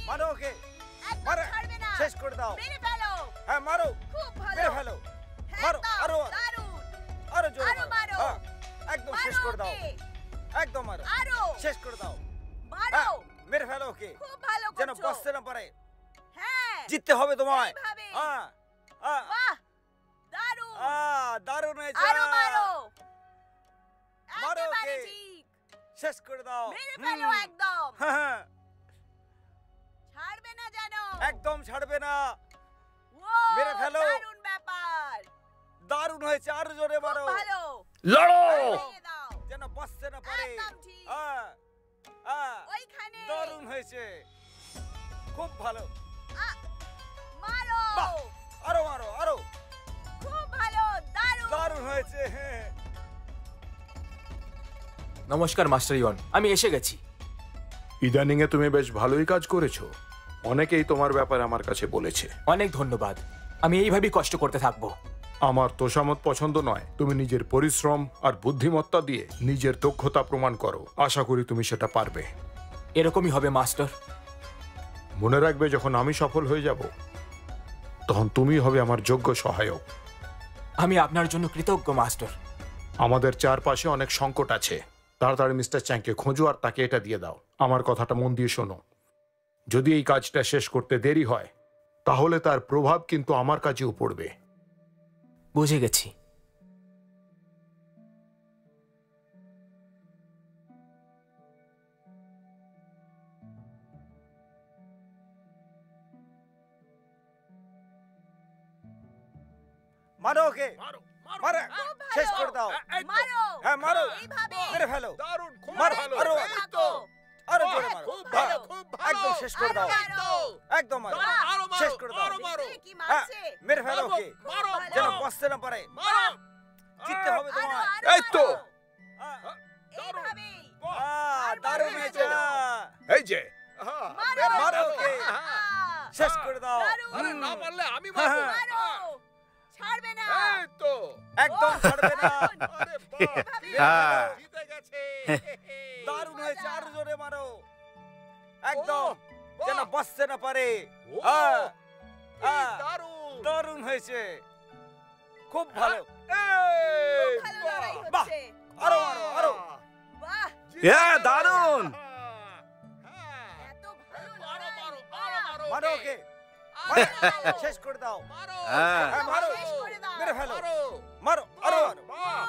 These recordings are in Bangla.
মারো ওকে, একদম মারো, ছাড়বে না। শেষ করে দাও। মেরে ফেলো। হ্যাঁ মারো, খুব ভালো। মেরে ফেলো, মারো, একদম আরো দারুণ। আরো জোরে আরো মারো। হ্যাঁ, একদম শেষ মারো করে দাও, ওকে। একদম মারো, আরো শেষ করে দাও। মারো। হ্যাঁ, মেরে ফেলো ওকে, খুব ভালো যেন করছো। বসতে না পারে। হ্যাঁ জিততে হবে তোমায়। এইভাবে। হ্যাঁ হ্যাঁ বাহ দারুণ। দারুণ হয়েছে। আরো মারো। মারো একেবারে ওকে। ঠিক। শেষ করে দাও। মেরে ফেলো একদম। হ্যাঁ, হ্যাঁ, ছাড়বে না জানো। একদম ছাড়বে না। ও মেরে ফেলো। দারুণ ব্যাপার। দারুণ হয়েছে, আরো জোরে খুব মারো। ভালো। লড়ো। ভেঙে দাও। যেন বসতে না পারে। একদম ঠিক। হ্যাঁ হ্যাঁ, ওইখানে। দারুণ হয়েছে, খুব ভালো। মারো। বাহ, আরো মারো, আরো খুব ভালো। দারুণ। দারুণ হয়েছে। হ্যাঁ, নমস্কার মাস্টার ইয়ন, আমি এসে গেছি। ইদানিং এ তুমি বেশ ভালোই কাজ করেছো। অনেকেই তোমার ব্যাপারে আমার কাছে বলেছে। অনেক ধন্যবাদ। আমি এইভাবেই কষ্ট করতে থাকবো। আমার তোষামত পছন্দ নয়। তুমি নিজের পরিশ্রম আর বুদ্ধিমত্তা দিয়ে নিজের দক্ষতা প্রমাণ করো। আশা করি তুমি সেটা পারবে। এরকমই হবে মাস্টার। মনে রাখবে, যখন আমি সফল হয়ে যাব তখন তুমি হবে আমার যোগ্য সহায়ক। আমি আপনার জন্য কৃতজ্ঞ মাস্টার। আমাদের চারপাশে অনেক সংকট আছে। তাড়াতাড়ি মিস্টার চ্যাংকে খোঁজো আর তাকে এটা দিয়ে দাও। আমার কথাটা মন দিয়ে শোনো। যদি এই কাজটা শেষ করতে দেরি হয় তাহলে তার প্রভাব কিন্তু আমার কাছেও পড়বে। বুঝে গেছি। মারো ওকে, মারো, শেষ করে দাও। মারো। হ্যাঁ মারো, এইভাবে। মেরে ফেলো, দারুণ, খুব মারো, ভালো। আরো এই তো। আরো জোরে মারো। খুব ভালো, হ্যাঁ, খুব ভালো। একদম শেষ করে দাও, আরো। একদম মারো, আরো মারো, শেষ করে দাও। আরো মারো। দেখি কি হ্যাঁ, মারছে। মেরে ফেলো মারো, ওকে, মারো, যেন মারো। বসতে না পারে। মারো। জিততে হবে আরো, তোমায়। আরো, এই তো। আরো। হ্যাঁ, এইভাবেই। দারুণ হয়েছে। এই যে। মারো। মারো ওকে, শেষ করে দাও। দারুণ। আরে না পারলে আমি হ্যাঁ, মারবো। হ্যাঁ। মারো। ছাড়বে না। এই তো। একদম ছাড়বে না। আরে বাহ, হ্যাঁ। জিতে গেছে। দারুণ হয়েছে, আরো জোরে মারো। একদম, বাহ। যেন বসতে না পারে। ও, হ্যাঁ, কি হ্যাঁ, দারুণ। দারুণ হয়েছে, খুব ভালো। এই, ভালো বাহ। লড়াই বাহ। হচ্ছে। আরো আরো আরো বাহ জিতে গেছে। দারুণ। হ্যাঁ। এত ভালো মারো, লড়াই। মারো, আরো মারো মারো ওকে, আরো মারো। শেষ করে দাও। মারো। হ্যাঁ। হ্যাঁ, মারো, শেষ করে দাও। মেরে ফেলো, মারো। মারো, আরো মারো, বাহ।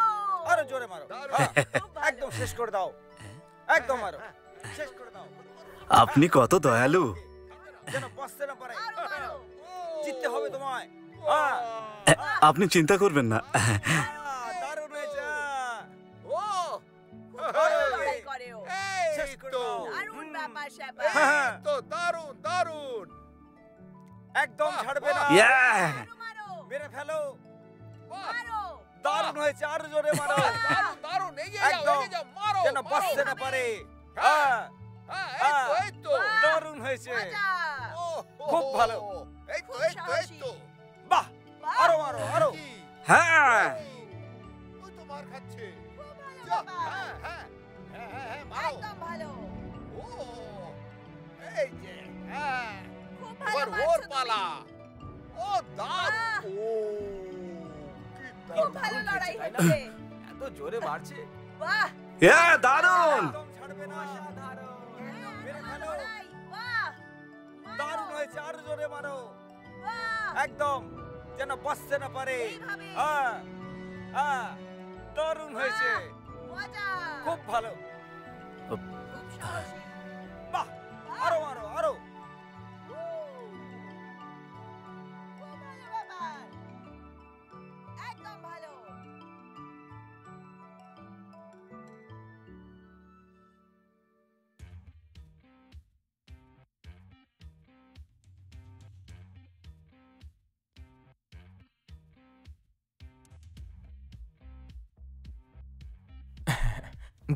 আরো জোরে মারো। দারুণ। হ্যাঁ, খুব ভালো। একদম শেষ করে দাও, একদম মারো, শেষ করে দাও। আপনি কত দয়ালু। যেন বসতে না পারে। আরো মারো। জিততে হবে তোমায়। হ্যাঁ, আপনি চিন্তা করবেন না। দারুণ হয়েছে। ও, ভালো এই, লড়াই করে ও। শেষ এই করে তো। দাও। দারুণ ব্যাপার এই স্যাপার। হ্যাঁ। তো দারুণ, দারুণ। একদম বাহ, ছাড়বে না। বাহ। আরো মারো। মেরে ফেলো, বাহ, মারো। দারুণ হয়েছে, আরো জোরে মারো। দারুণ, দারুণ। এগিয়ে যাও, একদম, এগিয়ে যাও। মারো, যেন মারো। বসতে না পারে। হ্যাঁ। হ্যাঁ, হ্যাঁ, এই তো, এই তো। দারুণ হয়েছে, মজা। ও, খুব ভালো। এই তো, খুব এই তো, এই সাহসী। তো। বাহ, বাহ। আরো মারো, আরো। কি? হ্যাঁ। ওই তো মার খাচ্ছে। খুব ভালো যা, ব্যাপার। হ্যাঁ, হ্যাঁ। হ্যাঁ, হ্যাঁ, হ্যাঁ, মারো। একদম ভালো। ও, এই যে, হ্যাঁ। খুব ভালো এবার মারছো ওর তুমি। পালা। ও, দারুণ। বাহ। ও, কি খুব দারুণ। ভালো লড়াই তাই না? হচ্ছে। এত জোরে মারছে। বাহ। দারুণ। একদম ছাড়বে না। মেরে এত ফেলো। লড়াই। বাহ। মারো। দারুণ হয়েছে, আরো জোরে মারো। বাহ। একদম, যেন বসতে না পারে। এইভাবে। হ্যাঁ, হ্যাঁ, দারুণ হয়েছে, মজা। খুব ভালো। খুব সাহসী। বাহ, আরো মারো, আরো। খুব ভালো ব্যাপার। একদম ভালো।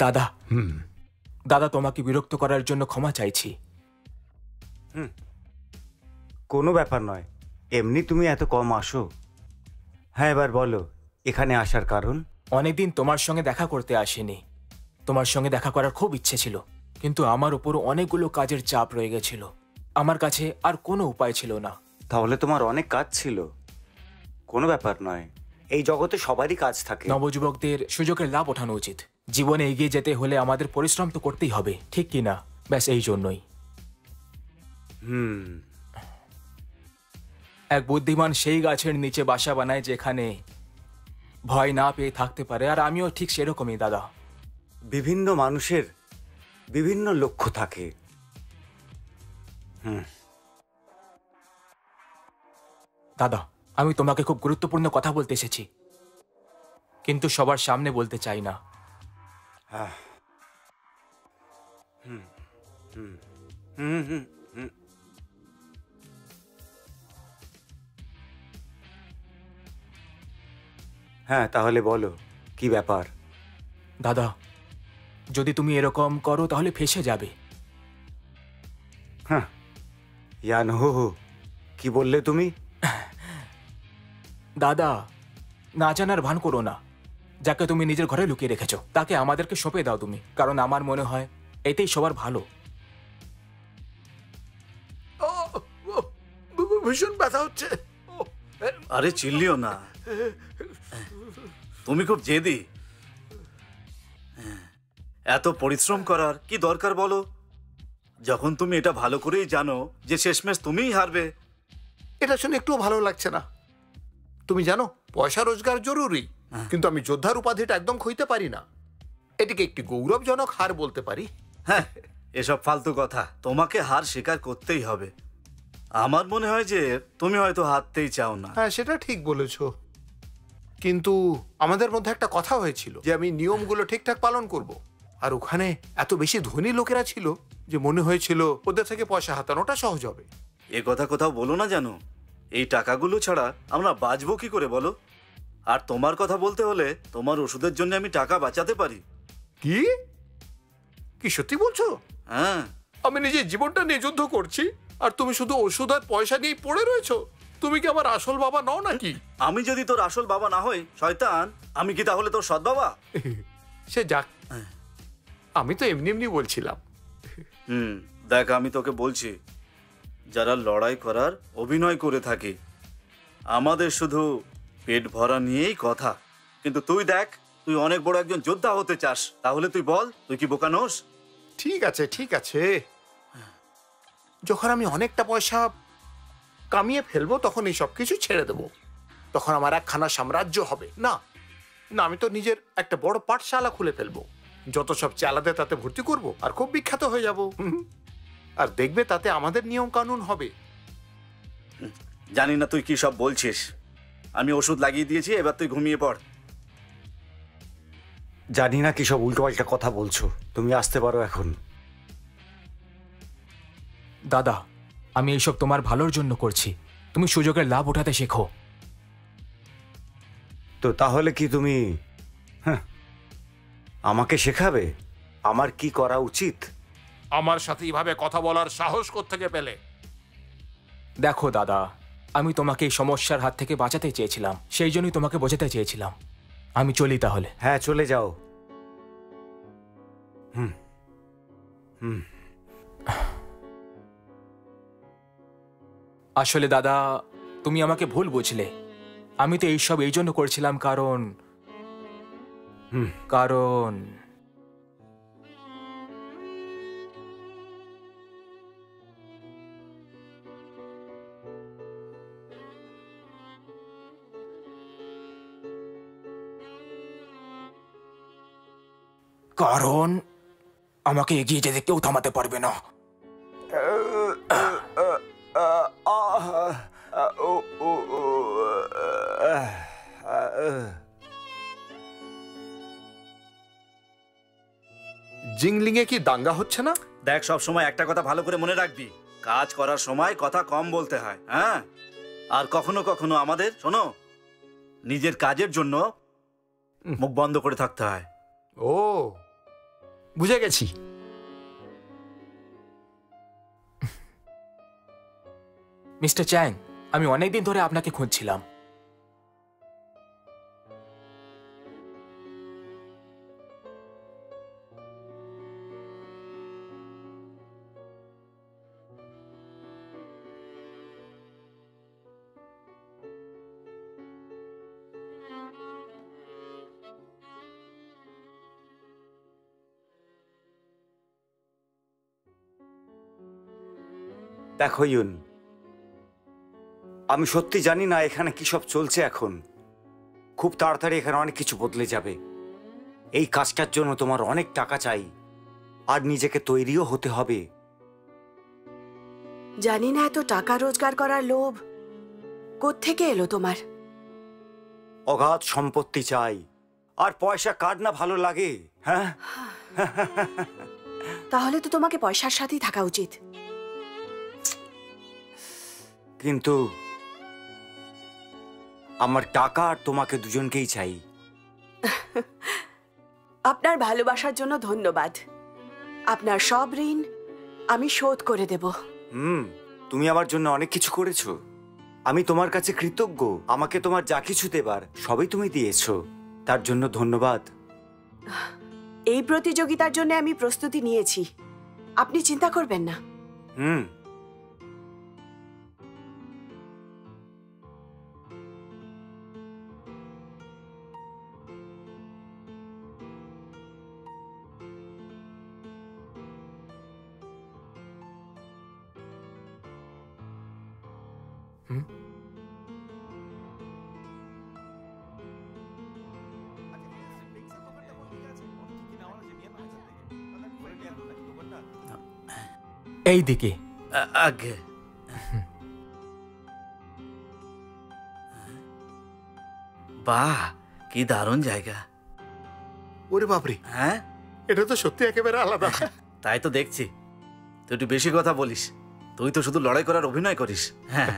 দাদা, হুম, দাদা তোমাকে বিরক্ত করার জন্য ক্ষমা চাইছি। কোনো ব্যাপার নয়, এমনি তুমি এত কম আসো। হ্যাঁ, এবার বলো এখানে আসার কারণ। অনেকদিন তোমার সঙ্গে দেখা করতে আসিনি। তোমার সঙ্গে দেখা করার খুব ইচ্ছে ছিল, কিন্তু আমার উপর অনেকগুলো কাজের চাপ রয়ে গেছিল। আমার কাছে আর কোনো উপায় ছিল না। তাহলে তোমার অনেক কাজ ছিল। কোনো ব্যাপার নয়, এই জগতে সবারই কাজ থাকে। নবযুবকদের সুযোগের লাভ ওঠানো উচিত। জীবনে এগিয়ে যেতে হলে আমাদের পরিশ্রম তো করতেই হবে, ঠিক কি না? ব্যাস এই জন্যই। এক বুদ্ধিমান সেই গাছের নিচে বাসা বানায় যেখানে ভয় না পেয়ে থাকতে পারে, আর আমিও ঠিক সেরকমই দাদা। বিভিন্ন মানুষের বিভিন্ন লক্ষ্য থাকে। দাদা, আমি তোমাকে খুব গুরুত্বপূর্ণ কথা বলতে এসেছি, কিন্তু সবার সামনে বলতে চাই না। হ্যাঁ, তাহলে বলো কি ব্যাপার। দাদা, যদি তুমি এরকম করো তাহলে ফেঁসে যাবে। ইয়ান হো, কি বললে তুমি? দাদা, না জানার ভান করো না। যাকে তুমি নিজের ঘরে লুকিয়ে রেখেছো তাকে আমাদেরকে সঁপে দাও তুমি, কারণ আমার মনে হয় এতেই সবার ভালো। ভীষণ ব্যথা হচ্ছে। আরে চিল্লিও না, তুমি খুব জেদি। এত পরিশ্রম করার কি দরকার বলো, যখন তুমি এটা ভালো করেই জানো যে শেষমেশ তুমিই হারবে। এটা শুনে একটুও ভালো লাগছে না। তুমি জানো, পয়সা রোজগার জরুরি, কিন্তু আমি যোদ্ধার উপাধিটা একদম খইতে পারি না। এটিকে একটি গৌরবজনক হার বলতে পারি। হ্যাঁ, এসব ফালতু কথা। তোমাকে হার স্বীকার করতেই হবে। আমার মনে হয় যে তুমি হয়তো হারতেই চাও না। হ্যাঁ, সেটা ঠিক বলেছো, কিন্তু আমাদের মধ্যে একটা কথা হয়েছিল যে আমি নিয়মগুলো ঠিকঠাক পালন করব। আর ওখানে এত বেশি ধনী লোকেরা ছিল যে মনে হয়েছিল ওদের থেকে পয়সা হাতানোটা সহজ হবে। এ কথা কোথাও বলো না জানো। এই টাকাগুলো ছাড়া আমরা বাঁচবো কি করে বলো? আর তোমার কথা বলতে হলে তোমার ওষুধের জন্য আমি টাকা বাঁচাতে পারি। কি কি সত্যি বলছো? হ্যাঁ, আমি নিজের জীবনটা নিয়ে যুদ্ধ করছি, আর তুমি শুধু ওষুধ আর পয়সা নিয়ে পড়ে রয়েছো। তুমি কি আমার আসল বাবা নও নাকি? আমি যদি তোর আসল বাবা না হই শয়তান, আমি কি তাহলে তোর সৎ বাবা? সে যাক, আমি তো এমনি এমনি বলছিলাম। দেখ, আমি তোকে বলছি, যারা লড়াই করার অভিনয় করে থাকে, আমাদের শুধু পেট ভরা নিয়েই কথা। কিন্তু তুই দেখ, তুই অনেক বড় একজন যোদ্ধা হতে চাস, তাহলে তুই বল, তুই কি বোকা নোস? ঠিক আছে, ঠিক আছে, যখন আমি অনেকটা পয়সা কামিয়ে ফেলবো তখন এই সব কিছু ছেড়ে দেবো। তখন আমার একখানা সাম্রাজ্য হবে। না না, আমি তো নিজের একটা বড় পাঠশালা খুলে ফেলবো, যত সব চালাতে তাতে ভর্তি করব, আর খুব বিখ্যাত হয়ে যাব। আর দেখবে তাতে আমাদের নিয়ম কানুন হবে। জানি না তুই কি সব বলছিস। আমি ওষুধ লাগিয়ে দিয়েছি, এবার তুই ঘুমিয়ে পড়। জানি না কি সব উল্টোপাল্টা কথা বলছো। তুমি আসতে পারো এখন। দাদা, আমি এইসব তোমার ভালোর জন্য করছি। তুমি সুযোগের লাভ ওঠাতে শেখো। তো তাহলে কি তুমি আমাকে শেখাবে আমার কি করা উচিত? আমার সাথে এইভাবে কথা বলার সাহস কোত্থেকে পেলে? দেখো দাদা, আমি তোমাকে এই সমস্যার হাত থেকে বাঁচাতে চেয়েছিলাম, সেই জন্যই তোমাকে বোঝাতে চেয়েছিলাম। আমি চলি তাহলে। হ্যাঁ, চলে যাও। আসলে দাদা, তুমি আমাকে ভুল বুঝলে। আমি তো এইসব এই জন্য করছিলাম কারণ কারণ কারণ আমাকে এগিয়ে যেতে কেউ থামাতে পারবে না। জিংলিংয়ে কি দাঙ্গা হচ্ছে না? দেখ, সব সময় একটা কথা ভালো করে মনে রাখবি, কাজ করার সময় কথা কম বলতে হয়। হ্যাঁ, আর কখনো কখনো আমাদের শোনো, নিজের কাজের জন্য মুখ বন্ধ করে থাকতে হয়। ও, বুঝে গেছি। মিস্টার চ্যাং, আমি অনেকদিন ধরে আপনাকে খুঁজছিলাম। দেখো ইউন, আমি সত্যি জানি না এখানে কি সব চলছে এখন। খুব তাড়াতাড়ি এখানে অনেক কিছু বদলে যাবে। এই কাজটার জন্য তোমার অনেক টাকা চাই, আর নিজেকে তৈরিও হতে হবে। জানি না এত টাকা রোজগার করার লোভ কোত্থেকে এলো তোমার। অগাধ সম্পত্তি চাই, আর পয়সা কার না ভালো লাগে? হ্যাঁ, তাহলে তো তোমাকে পয়সার সাথেই থাকা উচিত। কিন্তু আমার টাকা আর তোমাকে দুজনকেই চাই। আপনার ভালোবাসার জন্য ধন্যবাদ। আপনার সব ঋণ আমি শোধ করে দেব। তুমি আমার জন্য অনেক কিছু করেছো। আমি তোমার কাছে কৃতজ্ঞ। আমাকে তোমার যা কিছু দেবার সবই তুমি দিয়েছো, তার জন্য ধন্যবাদ। এই প্রতিযোগিতার জন্য আমি প্রস্তুতি নিয়েছি, আপনি চিন্তা করবেন না। এই দিকে। আগে বাহ, কি দারুণ জায়গা। ওরে বাপরে, হ্যাঁ, এটা তো সত্যি একেবারে আলাদা। তাই তো দেখছি। তুই একটু বেশি কথা বলিস। তুই তো শুধু লড়াই করার অভিনয় করিস। হ্যাঁ,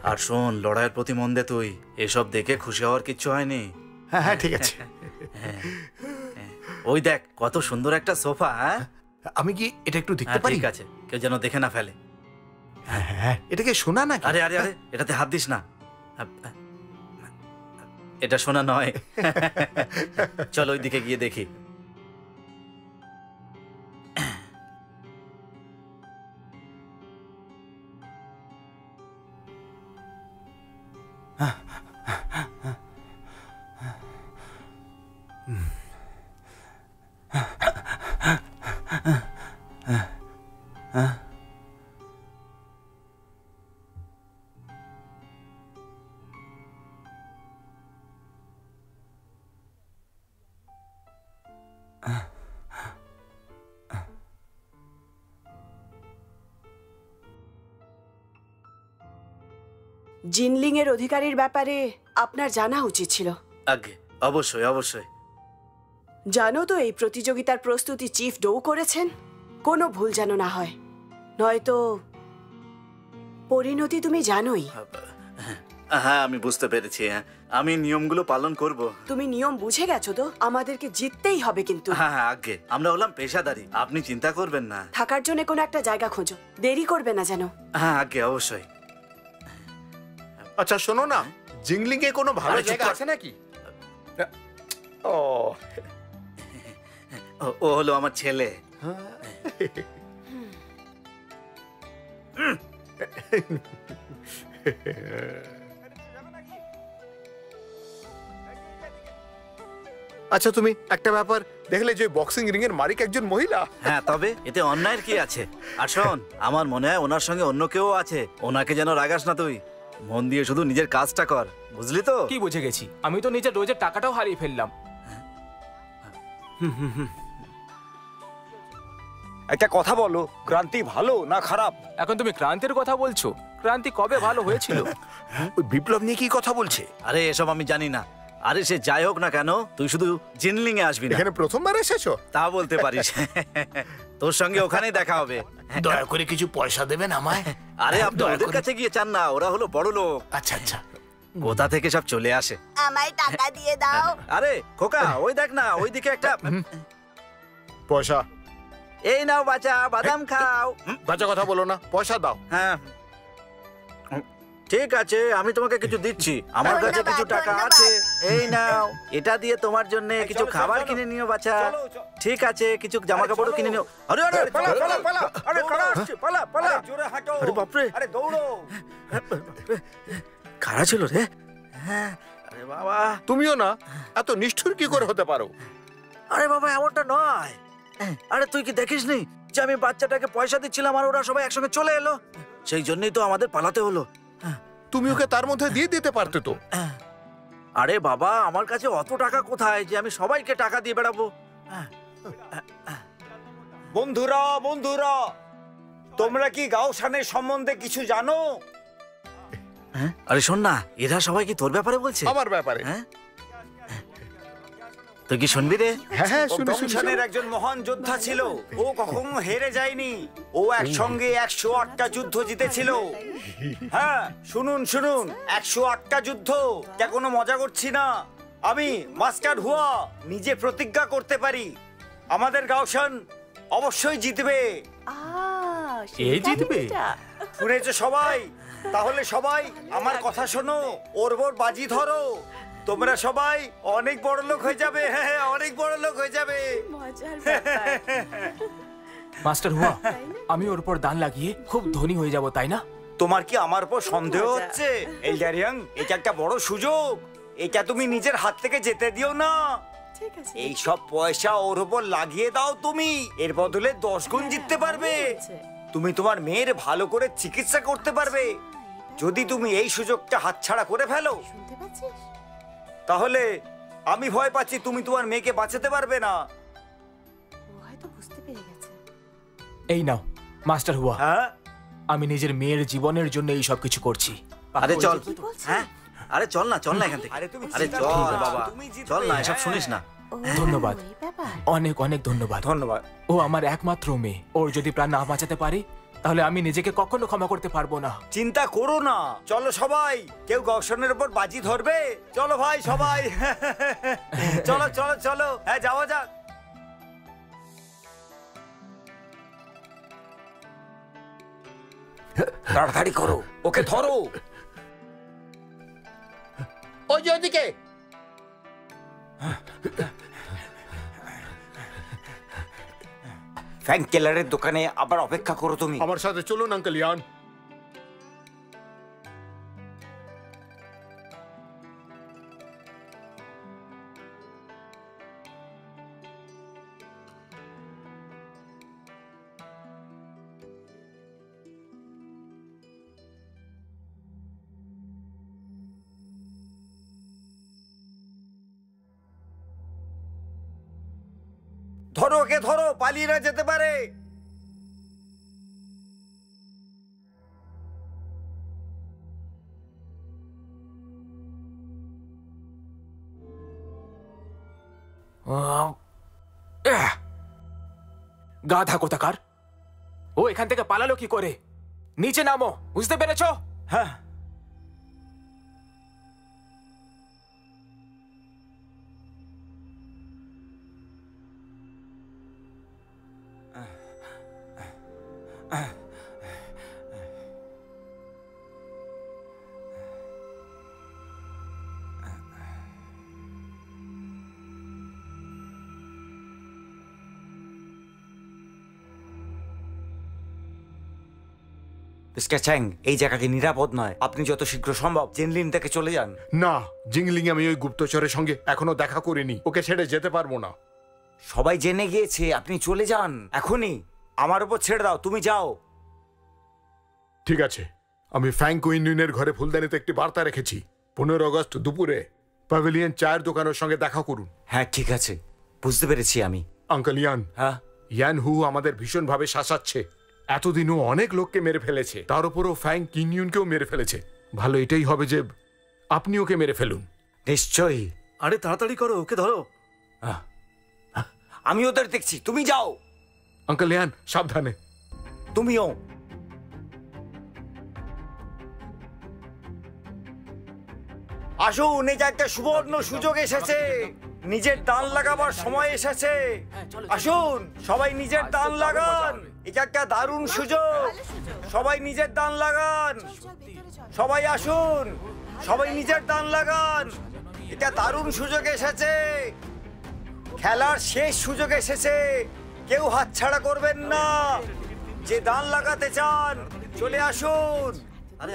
আর শোন, লড়াইয়ের প্রতি মন দে তুই। এসব দেখে খুশি হওয়ার কিচ্ছু হয়নি। হ্যাঁ হ্যাঁ, ঠিক আছে। ওই দেখ কত সুন্দর একটা সোফা। হ্যাঁ, আমি কি এটা একটু দেখতে হ্যাঁ, পারি? ঠিক আছে, কেউ যেন দেখে না ফেলে। হ্যাঁ, এটাকে শোনা নাকি? আরে আরে আরে, এটাতে হাত দিস না। এটা শোনা নয়। চল ওই দিকে গিয়ে দেখি। জিনলিং এর অধিকারীর ব্যাপারে আপনার জানা উচিত ছিল। আগে অবশ্যই অবশ্যই। জানো তো এই প্রতিযোগিতার প্রস্তুতি চিফ ডৌ করেছেন। কোনো ভুল যেন না হয়, নয়তো পরিণতি তুমি জানোই। হ্যাঁ, আমি বুঝতে পেরেছি। হ্যাঁ, আমি নিয়মগুলো পালন করব। তুমি নিয়ম বুঝে গেছো তো? আমাদেরকে জিততেই হবে কিন্তু। হ্যাঁ হ্যাঁ, আগে আমরা হলাম পেশাদারি, আপনি চিন্তা করবেন না। থাকার জন্য কোনো একটা জায়গা খোঁজো, দেরি করবে না যেন। হ্যাঁ আগে অবশ্যই। আচ্ছা শোনো না, জিংলিং এ কোনো ভালো আরে চুপ জায়গা কর। আছে নাকি? ও ও হলো আমার ছেলে। আচ্ছা, তুমি একটা ব্যাপার দেখলে যে বক্সিং রিং এর মালিক একজন মহিলা? হ্যাঁ, তবে এতে অন্যায়ের কি আছে? আর শোন, আমার মনে হয় ওনার সঙ্গে অন্য কেউ আছে। ওনাকে যেন রাগাস না তুই। মন দিয়ে শুধু নিজের কাজটা কর, বুঝলি তো? কি বুঝে গেছি, আমি তো নিজের রোজের টাকাটাও হারিয়ে ফেললাম। একটা কথা বলো, ক্রান্তি ভালো না খারাপ? এখন তুমি ক্রান্তির কথা বলছো? ক্রান্তি কবে ভালো হয়েছিল? ওই বিপ্লব নিয়ে কি কথা বলছে? আরে এসব আমি জানি না। আরে সে যাই হোক না কেন, তুই শুধু জিনলিং এ আসবি না। এখানে প্রথমবার এসেছো? তা বলতে পারিস। তোর সঙ্গে ওখানেই দেখা হবে। দয়া করে কিছু পয়সা দেবেন আমায়। আরে আপনি ওদের কাছে গিয়ে চান না, ওরা হলো বড় লোক। আচ্ছা আচ্ছা। কোথা থেকে সব চলে আসে। আমায় টাকা দিয়ে দাও। আরে খোকা, ওই দেখ না, ওইদিকে একটা। পয়সা? এই নাও বাচ্চা, বাদাম খাও। বাজে কথা বলো না, পয়সা দাও। হ্যাঁ ঠিক আছে, আমি তোমাকে কিছু দিচ্ছি। আমার কাছে ধন্যবাদ, কিছু টাকা ধন্যবাদ। আছে। এই নাও, এটা দিয়ে তোমার জন্য কিছু চলো, খাবার চলো, কিনে নিও বাচ্চা। চলো, চলো। ঠিক আছে, কিছু জামা কাপড়ও কিনে নিও। আরে আরে পালা পালা পালা, আরে কারা আসছে, পালা পালা। জোরে হাঁটো। আরে বাপরে, আরে দৌড়ো। কারা ছিল রে? হ্যাঁ, আরে বাবা, তুমিও না, এত নিষ্ঠুর কি করে হতে পারো? আরে বাবা এমনটা নয়। আরে তুই কি দেখিসনি যে আমি বাচ্চাটাকে পয়সা দিচ্ছিলাম আর ওরা সবাই একসঙ্গে চলে এলো? সেই জন্যই তো আমাদের পালাতে হলো। তুমি ওকে তার মধ্যে দিয়ে দিতে পারতে তো। আরে বাবা, আমার কাছে অত টাকা কোথায় যে আমি সবাইকে টাকা দিয়ে বেড়াবো। বন্ধুরা বন্ধুরা, তোমরা কি গাওশানের সম্বন্ধে কিছু জানো? আরে শোন না, এরা সবাই কি তোর ব্যাপারে বলছে? আমার ব্যাপারে? হ্যাঁ, তুই কি শুনবি রে? হ্যাঁ হ্যাঁ, ও শুনি শুনি। গাওশানের একজন মহান যোদ্ধা ছিল। ও কখনো হেরে যায়নি। ও একসঙ্গে 108টা যুদ্ধ জিতেছিল। হ্যাঁ, শুনুন শুনুন, 108টা যুদ্ধ। কে কোনো মজা করছি না। আমি মাস্টার হুয়া নিজে প্রতিজ্ঞা করতে পারি আমাদের গাওশান অবশ্যই জিতবে। এই জিতবে? শুনেছো সবাই? তাহলে সবাই আমার কথা শোনো, ওর বাজি ধরো। তোমরা সবাই অনেক বড় লোক হয়ে যাবে। হ্যাঁ হ্যাঁ, অনেক বড় লোক হয়ে যাবে। মজার ব্যাপার। মাস্টার হুয়া, আমি ওর উপর দান লাগিয়ে খুব ধনী হয়ে যাব, তাই না? তোমার কি আমার উপর সন্দেহ হচ্ছে? এলডারিয়াং, এটা একটা বড় সুযোগ। এটা তুমি নিজের হাত থেকে যেতে দিও না। ঠিক আছে। এই সব পয়সা ওর উপর লাগিয়ে দাও তুমি। এর বদলে 10 গুণ জিততে পারবে। তুমি তোমার মেয়ের ভালো করে চিকিৎসা করতে পারবে। যদি তুমি এই সুযোগটা হাতছাড়া করে ফেলো, শুনতে পাচ্ছিস? তাহলে আমি ভয় পাচ্ছি তুমি তোমার মেয়েকে বাঁচাতে পারবে না। ও হয়তো বুঝতে পেরে গেছে। এই নাও মাস্টার হুয়া, হ্যাঁ, আমি নিজের মেয়ের জীবনের জন্য এই সব কিছু করছি। আরে চল। কি বলছিস? হ্যাঁ, আরে চল না, চল না এখান থেকে। আরে তুমি আরে চিন্তা চল করো না, বাবা, তুমি জিতবে। চল না, এসব হ্যাঁ। শুনিস না। ও, ধন্যবাদ। এই ব্যাপার। অনেক অনেক ধন্যবাদ। ধন্যবাদ। ও আমার একমাত্র মেয়ে। ওর যদি প্রাণ না বাঁচাতে পারি, তাহলে আমি নিজেকে কখনো ক্ষমা করতে পারবো না। চিন্তা করো না। চলো সবাই, কেউ গাওশানের উপর বাজি ধরবে? চলো ভাই সবাই। চলো চলো চলো, হ্যাঁ যাওয়া যাক। তাড়াতাড়ি করো, ওকে ধরো। ওই যে ওদিকে। ফ্যাঙ্ক কেলারের দোকানে আবার অপেক্ষা করো তুমি। আমার সাথে চলুন আঙ্কেল ইয়ান। ধরো ওকে, ধরো, পালিয়ে না যেতে পারে। গাধা কোথাকার! ও এখান থেকে পালালো কি করে? নিচে নামো, বুঝতে পেরেছো? হ্যাঁ, মিস্টার চ্যাং, এই জায়গাটি নিরাপদ নয়। আপনি যত শীঘ্র সম্ভব জেনলিন থেকে চলে যান। না, জিংলিং আমি ওই গুপ্তচরের সঙ্গে এখনো দেখা করিনি। ওকে ছেড়ে যেতে পারবো না। সবাই জেনে গিয়েছে, আপনি চলে যান এখনই। আমার উপর ছেড়ে দাও, তুমি যাও। ঠিক আছে, আমি ফ্যাং কুইনের ঘরে ফুলদানিতে একটি বার্তা রেখেছি। 15 আগস্ট দুপুরে প্যাভিলিয়ন চায়ের দোকানের সঙ্গে দেখা করুন। হ্যাঁ ঠিক আছে, বুঝতে পেরেছি আমি। আঙ্কেল ইয়ান, হ্যাঁ, ইয়ান হু আমাদের ভীষণভাবে শাসাচ্ছে। এতদিনও অনেক লোককে মেরে ফেলেছে, তার উপরও ফ্যাং কিনিউনকেও মেরে ফেলেছে। ভালো এটাই হবে যে আপনি ওকে মেরে ফেলুন। নিশ্চয়ই। আরে তাড়াতাড়ি করো, ওকে ধরো। আমি ওদের দেখছি, তুমি যাও। আঙ্কেল ইয়ান, সাবধানে। তুমিও। আসুন, এই যে একটা সুবর্ণ সুযোগ এসেছে। নিজের দান লাগাবার সময় এসেছে। আসুন, সবাই নিজের দান লাগান। এটা একটা দারুণ সুযোগ। সবাই নিজের দান লাগান। সবাই আসুন, সবাই নিজের দান লাগান। এটা দারুণ সুযোগ এসেছে। খেলার শেষ সুযোগ এসেছে। কেউ হাতছাড়া করবেন না। যে দান লাগাতে চান চলে আসুন।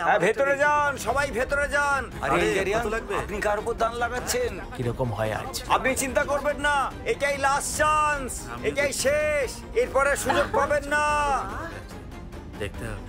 হ্যাঁ, ভেতরে যান, সবাই ভেতরে যান। আরে ইন্টেরিয়ান, আপনি কার উপর দান লাগাচ্ছেন? কিরকম হয় আজ? আপনি চিন্তা করবেন না, এটাই লাস্ট চান্স, এটাই শেষ। এরপরে সুযোগ পাবেন না। দেখতে হবে।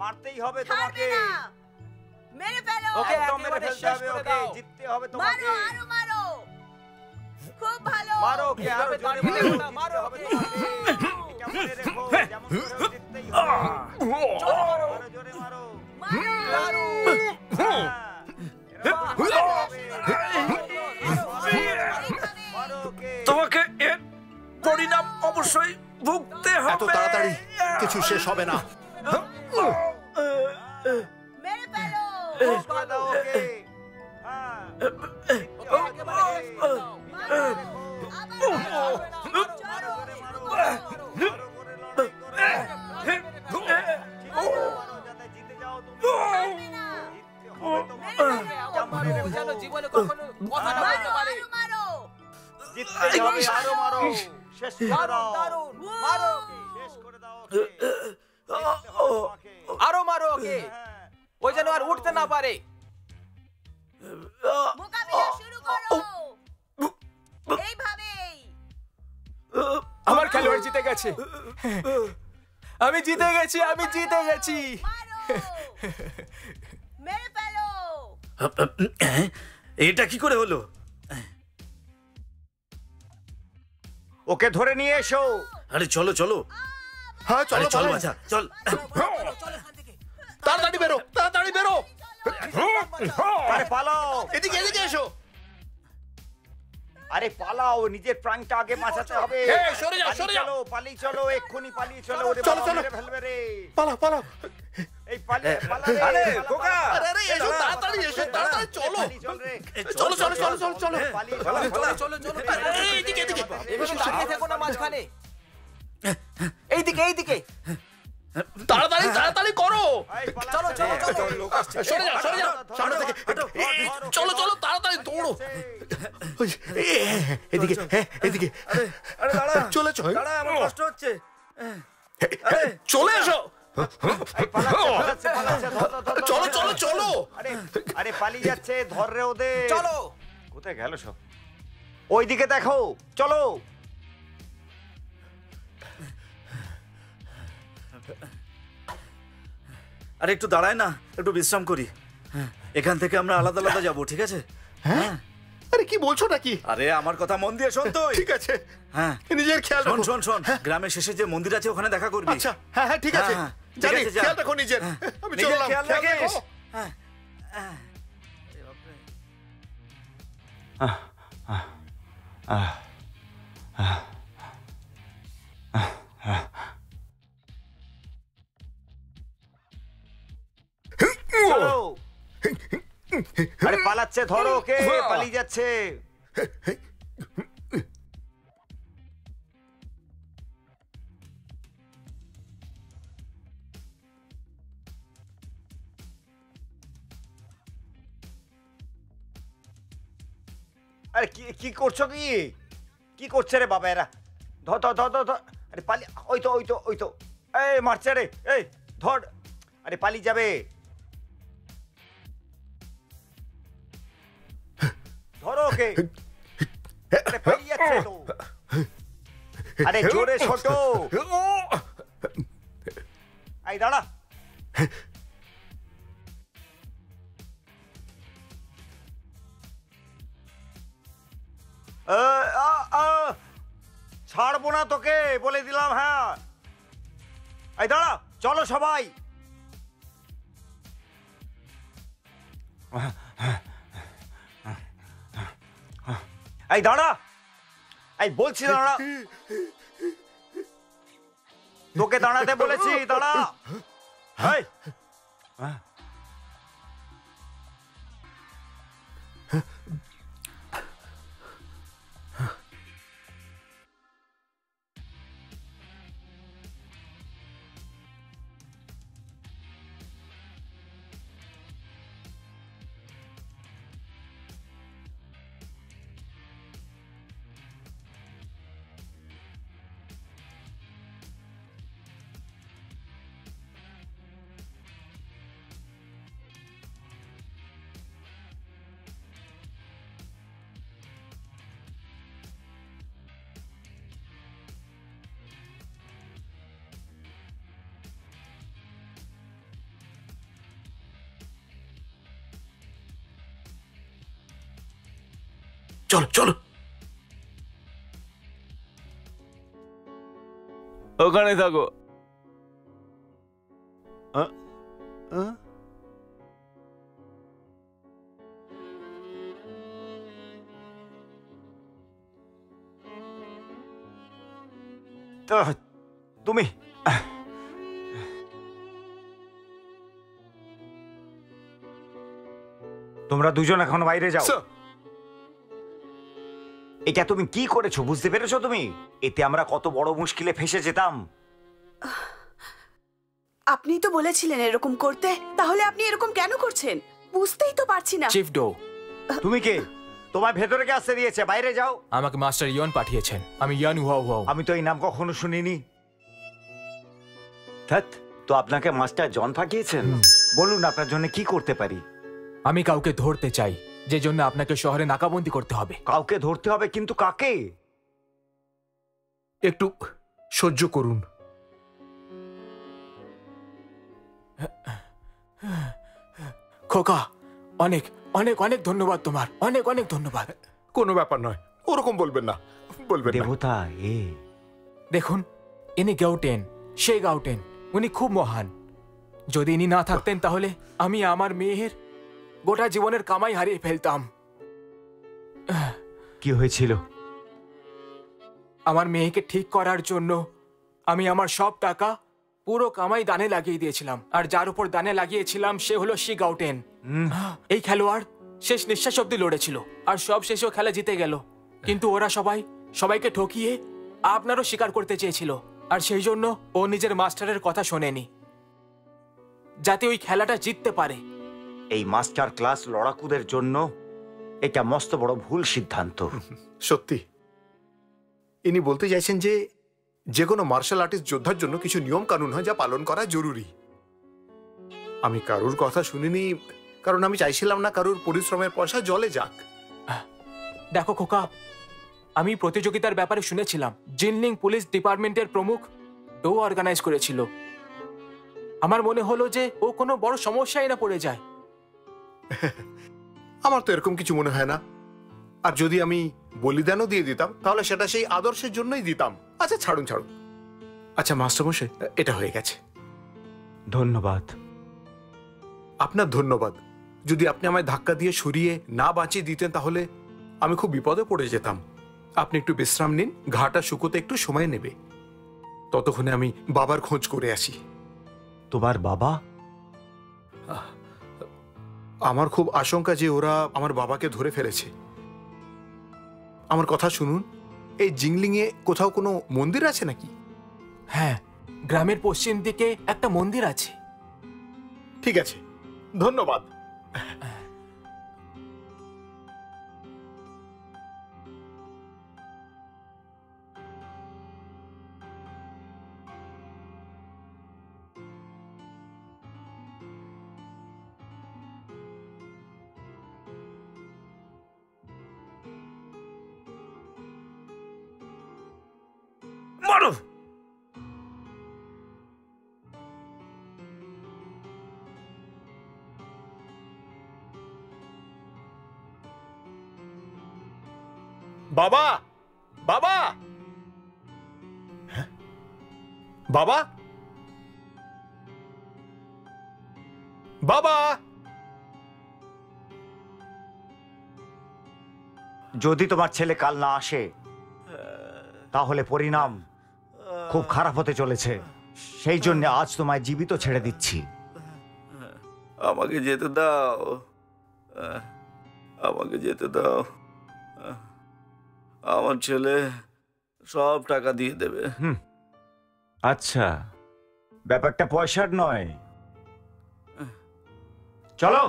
মারতেই হবে ছাড়বে তোমাকে না। মেরে ফেলো। ওকে একদম মেরে একেবারে ফেলতে শেষ হবে করে ওকে দাও। জিততে হবে তোমাকে মারো আরো মারো। খুব ভালো। মারো কে আরো এইভাবে জোরে দাঁড়িয়ে মারো থেকো না, মারো হবে ওকে। তোমাকে এটা মনে রেখো যেমন করে হোক জিততেই হবে জোরে মারো। আরো জোরে মারো দারুণ। হ্যাঁ, এরকম করে হবে। এইভাবে। মারো ওকে তোমাকে এর পরিণাম অবশ্যই ভুগতে হবে। এত তাড়াতাড়ি কিছু শেষ হবে না। মেরে ফেলো। শেষ করে দাও ওকে হ্যাঁ ওকে একেবারে শেষ করে দাও। মারো, যেন জীবনে কখনো কথা না বলতে পারে। জিততে হবে আরো মারো শেষ করে দাও দারুণ, মারো। শেষ করে দাও ওকে জিততে হবে তোমাকে আরো মারো ওকে, হ্যাঁ ওই যেন আর উঠতে না পারে। মোকাবিলা শুরু করো। এইভাবেই। আমার খেলোয়াড় জিতে গেছে। আমি জিতে গেছি, আমি জিতে গেছি। মারো। মেরে ফেলো। এটা কি করে হলো? ওকে ধরে নিয়ে এসো আরে চলো চলো, হ্যাঁ আরে চলো চল চলো বাছা চল। তাড়াতাড়ি বেরো, তাড়াতাড়ি বেরো। আরে পালাও এদিকে এদিকে এসো। আরে পালাও নিজের প্রাণটা আগে বাঁচাতে হবে এই, সরে যাও, সরে যাও। চলো পালিয়ে চলো এক্ষুনি পালিয়ে চলো ওরে চলো, বাবা, চলো। মেরে ফেলবে রে পালাও পালাও। এই পালিয়ে পালা রে, আরে, পালা, খোকা। পালা, আরে, আরে, এসো, পালা, তাড়াতাড়ি পালা, এসো, পালা, তাড়াতাড়ি চলো। পালিয়ে চল রে চলো চলো চলো চলো চলো। পালিয়ে পালা, চল। পালা। চলো চলো এই, এদিকে এদিকে। এভাবে দাঁড়িয়ে থেকো না মাঝখানে। এইদিকে এইদিকে। তাড়াতাড়ি তাড়াতাড়ি করো। এই, পালা, চলো, চলো, চলো। লোক আসছে। সরে যাও, সরে যাও। সামনে থেকে। চলো চলো তাড়াতাড়ি দৌড়ো। ওই, এদিকে হ্যাঁ এদিকে। আরে দাঁড়া, চলেছো দাঁড়া, আমার কষ্ট হচ্ছে। চলে এসো। এই, পালাচ্ছে, পালাচ্ছে, পালাচ্ছে, ধর, ধর, ধর, ধর, চলো ধর। চলো চলো। আরে আরে পালিয়ে যাচ্ছে ধর রে ওদের চলো। কোথায় গেল সব ওইদিকে দেখো চলো আরে একটু দাঁড়ায় না, একটু বিশ্রাম করি। হ্যাঁ, এখান থেকে আমরা আলাদা আলাদা যাবো, ঠিক আছে? হ্যাঁ আরে কি বলছো নাকি? আরে আমার কথা মন দিয়ে শোন তুই। ঠিক আছে হ্যাঁ নিজের খেয়াল শোন রাখো। শোন শোন, গ্রামের শেষে যে মন্দির আছে ওখানে দেখা করবি। আচ্ছা হ্যাঁ হ্যাঁ ঠিক আছে। হ্যাঁ, ঠিক জানি আছে, যা। খেয়াল রাখো নিজের। আমি নিজের চললাম। খেয়াল খেয়াল রাখিস। রাখো। হ্যাঁ, হ্যাঁ। এ বাপরে। চলো আরে পালাচ্ছে ধরো ওকে পালিয়ে যাচ্ছে আরে কি কি করছো কি কি করছে রে বাবা এরা ধর ধর ধর ধর ধর। আরে পালি ওই তো ওই তো ওই তো এই মারছে রে এই ধর আরে পালিয়ে যাবে ধরো ওকে আরে পালিয়ে যাচ্ছে তো আরে জোরে ছোট এই দাঁড়া ছাড়বো না তোকে বলে দিলাম হ্যাঁ এই দাঁড়া চলো সবাই এই দাঁড়া এই বলছি দাঁড়া তোকে দাঁড়াতে বলেছি দাঁড়া এই চলো চলো। ওখানে থাকো। তুমি তোমরা দুজন এখন বাইরে যাও। এটা তুমি কি করেছো বুঝতে পেরেছো তুমি? এতে আমরা কত বড় মুশকিলে ফেসে যেতাম। আপনি তো বলেছিলেন এরকম করতে, তাহলে আপনি এরকম কেন করছেন? বুঝতেই তো পারছি না। চিফ ডো, তুমি কে? তোমার ভেতরে কে আসতে দিয়েছে? বাইরে যাও। আমাকে মাস্টার ইয়ন পাঠিয়েছেন। আমি ইয়ান হুয়াও হুয়াও। আমি তো এই নাম কখনো শুনিনি। ধ্যাৎ, তো আপনাকে মাস্টার জন পাঠিয়েছেন? বলুন আপনার জন্য কি করতে পারি। আমি কাউকে ধরতে চাই, যে জন্য আপনাকে শহরে নাকাবন্দি করতে হবে। কাউকে ধরতে হবে, কিন্তু কাকে? একটু সহ্য করুন। খোকা, অনেক অনেক অনেক ধন্যবাদ তোমার, অনেক অনেক ধন্যবাদ। কোনো ব্যাপার নয়, ওরকম বলবেন না, বলবেন না। দেবতা এ। দেখুন, ইনি গাউটেন, সেই গাউটেন, উনি খুব মহান। যদি ইনি না থাকতেন তাহলে আমি আমার মেয়ের গোটা জীবনের কামাই হারিয়ে ফেলতাম। কি হয়েছিল? আমার মেয়েকে ঠিক করার জন্য আমি আমার সব টাকা পুরো কামাই দানে লাগিয়ে দিয়েছিলাম, আর যার উপর দানে লাগিয়েছিলাম সে হলো শি গাউটেন। এই খেলোয়াড় শেষ নিঃশ্বাস অব্দি লড়েছিল, আর সব শেষেও খেলা জিতে গেল। কিন্তু ওরা সবাইকে ঠকিয়ে আপনারও স্বীকার করতে চেয়েছিল, আর সেই জন্য ও নিজের মাস্টারের কথা শোনেনি, যাতে ওই খেলাটা জিততে পারে। এই মাস্টার ক্লাস লড়াকুদের জন্য এটা মস্ত বড় ভুল সিদ্ধান্ত। সত্যি ইনি বলতে চাইছেন যে যে কোনো মার্শাল আর্টিস্ট যোদ্ধার জন্য কিছু নিয়ম কানুন হয় যা পালন করা জরুরি। আমি কারুর কথা শুনিনি, কারণ আমি চাইছিলাম না কারুর পরিশ্রমের পয়সা জলে যাক। দেখো খোকা, আমি প্রতিযোগিতার ব্যাপারে শুনেছিলাম জিনলিং পুলিশ ডিপার্টমেন্টের প্রমুখ ডো অর্গানাইজ করেছিল। আমার মনে হলো যে ও কোনো বড় সমস্যায় না পড়ে যায়। আমার তো এরকম কিছু মনে হয় না। আর যদি আমি বলিদানও দিয়ে দিতাম তাহলে সেটা সেই আদর্শের জন্যই দিতাম। আচ্ছা ছাড়ুন। আচ্ছা মাস্টারমশাই, এটা হয়ে গেছে। ধন্যবাদ। আপনার ধন্যবাদ। যদি আপনি আমায় ধাক্কা দিয়ে সরিয়ে না বাঁচিয়ে দিতেন তাহলে আমি খুব বিপদে পড়ে যেতাম। আপনি একটু বিশ্রাম নিন, ঘাটা শুকোতে একটু সময় নেবে। ততক্ষণে আমি বাবার খোঁজ করে আসি। তোমার বাবা? আমার খুব আশঙ্কা যে ওরা আমার বাবাকে ধরে ফেলেছে। আমার কথা শুনুন, এই জিংলিং এ কোথাও কোনো মন্দির আছে নাকি? হ্যাঁ, গ্রামের পশ্চিম দিকে একটা মন্দির আছে। ঠিক আছে, ধন্যবাদ। মারো। বাবা, বাবা, বাবা, বাবা। যদি তোমার ছেলে কাল না আসে তাহলে পরিণাম খুব খারাপ হতে চলেছে। সেই জন্য আজ তোমায় জীবিত ছেড়ে দিচ্ছি। আমাকে যেতে দাও, আমাকে যেতে দাও। আমার ছেলে সব টাকা দিয়ে দেবে। আচ্ছা, ব্যাপারটা পয়সার নয়। চলো।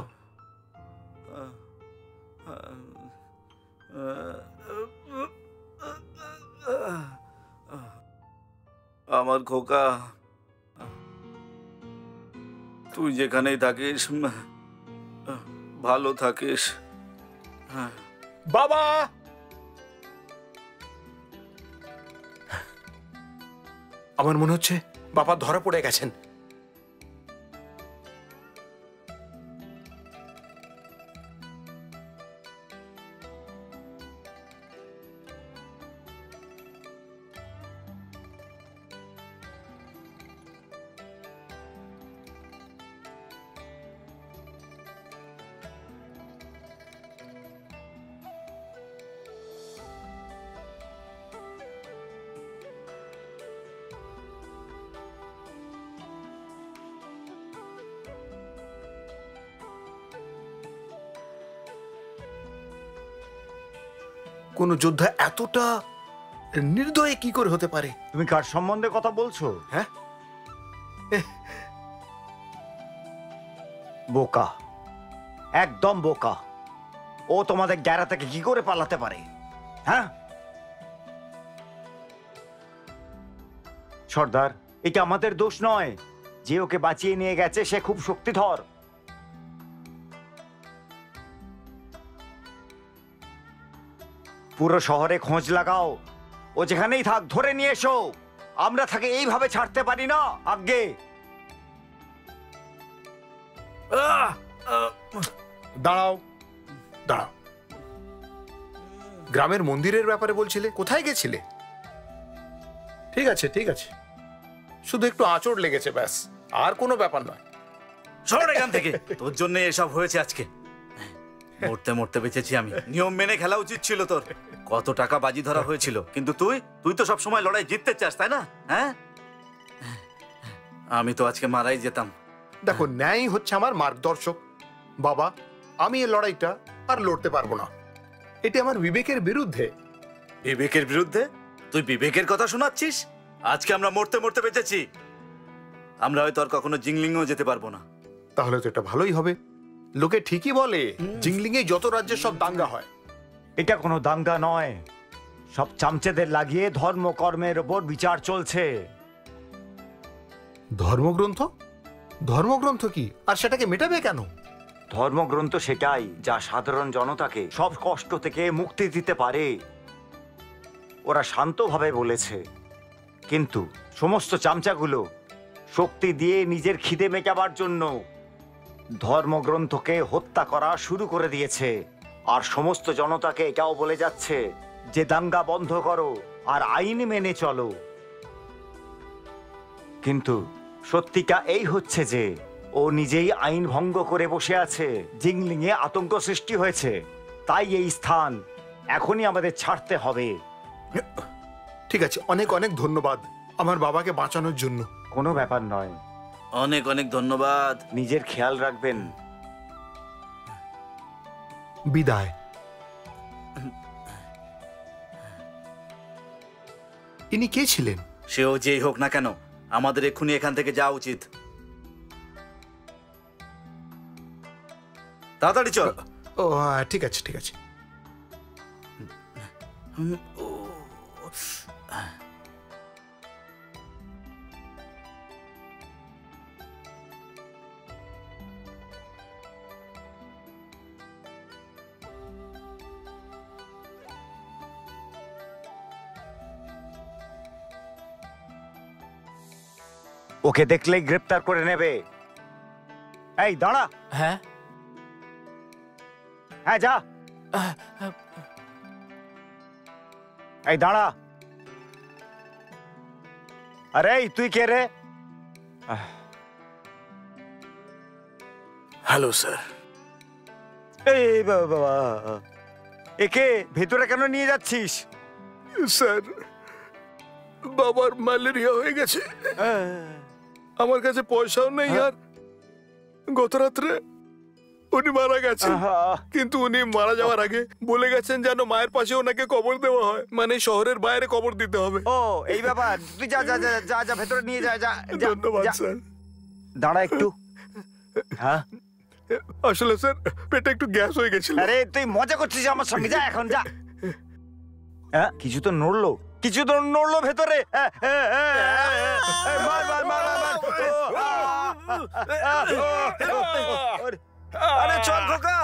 আমার খোকা, তুই যেখানেই থাকিস ভালো থাকিস। বাবা, আমার মনে হচ্ছে বাবা ধরা পড়ে গেছেন। কোন যোদ্ধা এতটা নির্দয় কি করে হতে পারে? তুমি কার সম্বন্ধে কথা বলছো? হ্যাঁ, বোকা, একদম বোকা। ও তোমাদের গ্যারা থেকে কি করে পালাতে পারে? হ্যাঁ সর্দার, এটা আমাদের দোষ নয়। যে ওকে বাঁচিয়ে নিয়ে গেছে সে খুব শক্তিধর। পুরো শহরে খোঁজ লাগাও, ও যেখানেই থাক ধরে নিয়ে এসো। আমরা তাকে এইভাবে ছাড়তে পারি না। আগে দাঁড়াও দাঁড়াও। গ্রামের মন্দিরের ব্যাপারে বলছিলে, কোথায় গেছিলে? ঠিক আছে ঠিক আছে, শুধু একটু আঁচড় লেগেছে, ব্যাস, আর কোনো ব্যাপার নয়। সর এখান থেকে। তোর জন্য এসব হয়েছে আজকে। মরতে মরতে বেঁচেছি আমি। নিয়ম মেনে খেলা উচিত ছিল তোর। কত টাকা বাজি ধরা হয়েছিল, কিন্তু তুই তো সবসময় লড়াই জিততে চাস, তাই না? হ্যাঁ, আমি তো আজকে মারাই যেতাম। দেখো, ন্যায় হচ্ছে আমার মার্গদর্শক। বাবা, আমি এই লড়াইটা আর লড়তে পারবো না। এটি আমার বিবেকের বিরুদ্ধে। বিবেকের বিরুদ্ধে? তুই বিবেকের কথা শোনাচ্ছিস? আজকে আমরা মরতে মরতে বেঁচেছি। আমরা হয়তো আর কখনো জিংলিংও যেতে পারবো না। তাহলে তো এটা ভালোই হবে। লোকে ঠিকই বলে জিংলিং এ যত রাজ্যের সব দাঙ্গা হয়। এটা কোনো দাঙ্গা নয়, সব চামচেদের লাগিয়ে ধর্মকর্মের ওপর বিচার চলছে। ধর্মগ্রন্থ? ধর্মগ্রন্থ কি, আর সেটাকে মেটাবে কেন? ধর্মগ্রন্থ সেটাই যা সাধারণ জনতাকে সব কষ্ট থেকে মুক্তি দিতে পারে। ওরা শান্তভাবে বলেছে, কিন্তু সমস্ত চামচাগুলো শক্তি দিয়ে নিজের খিদে মেটাবার জন্য ধর্মগ্রন্থকে হত্যা করা শুরু করে দিয়েছে। আর সমস্ত জনতাকে এটাও বলে যাচ্ছে যে দাঙ্গা বন্ধ করো আর আইন মেনে চলো। কিন্তু সত্যিটা এই হচ্ছে যে ও নিজেই আইন ভঙ্গ করে বসে আছে। জিংলিং এ আতঙ্ক সৃষ্টি হয়েছে, তাই এই স্থান এখনই আমাদের ছাড়তে হবে। ঠিক আছে, অনেক অনেক ধন্যবাদ আমার বাবাকে বাঁচানোর জন্য। কোনো ব্যাপার নয়। অনেক অনেক ধন্যবাদ। নিজের খেয়াল রাখবেন। বিদায়। ইনি কে ছিলেন? সেও যেই হোক না কেন, আমাদের এক্ষুনি এখান থেকে যাওয়া উচিত। তাড়াতাড়ি চল। ও ঠিক আছে ঠিক আছে। ওকে দেখলেই গ্রেপ্তার করে নেবে। এই দাঁড়া। হ্যাঁ হ্যাঁ যা। এই দাঁড়া। আরে তুই কে রে? Hello sir. এই বাবা, একে ভেতরে কেন নিয়ে যাচ্ছিস? স্যার, বাবার ম্যালেরিয়া হয়ে গেছে। আমার কাছে পয়সাও নেই, আর গত রাত্রে উনি মারা গেছেন। কিন্তু উনি মারা যাওয়ার আগে বলে গেছেন যেন মায়ের পাশে ওনাকে কবর দেওয়া হয়, মানে শহরের বাইরে কবর দিতে হবে। ও এই ব্যাপার, তুই যা যা যা যা যা ভেতরে নিয়ে যা যা। ধন্যবাদ স্যার। দাঁড়া একটু। হ্যাঁ আসলে স্যার, পেটে একটু গ্যাস হয়ে গেছিল। আরে তুই মজা করছিস আমার সঙ্গে, যা এখন যা। হ্যাঁ কিছু তো নড়লো, কিছু তো নড়লো ভেতরে। মার মার মার মার। আরে চল খোকা,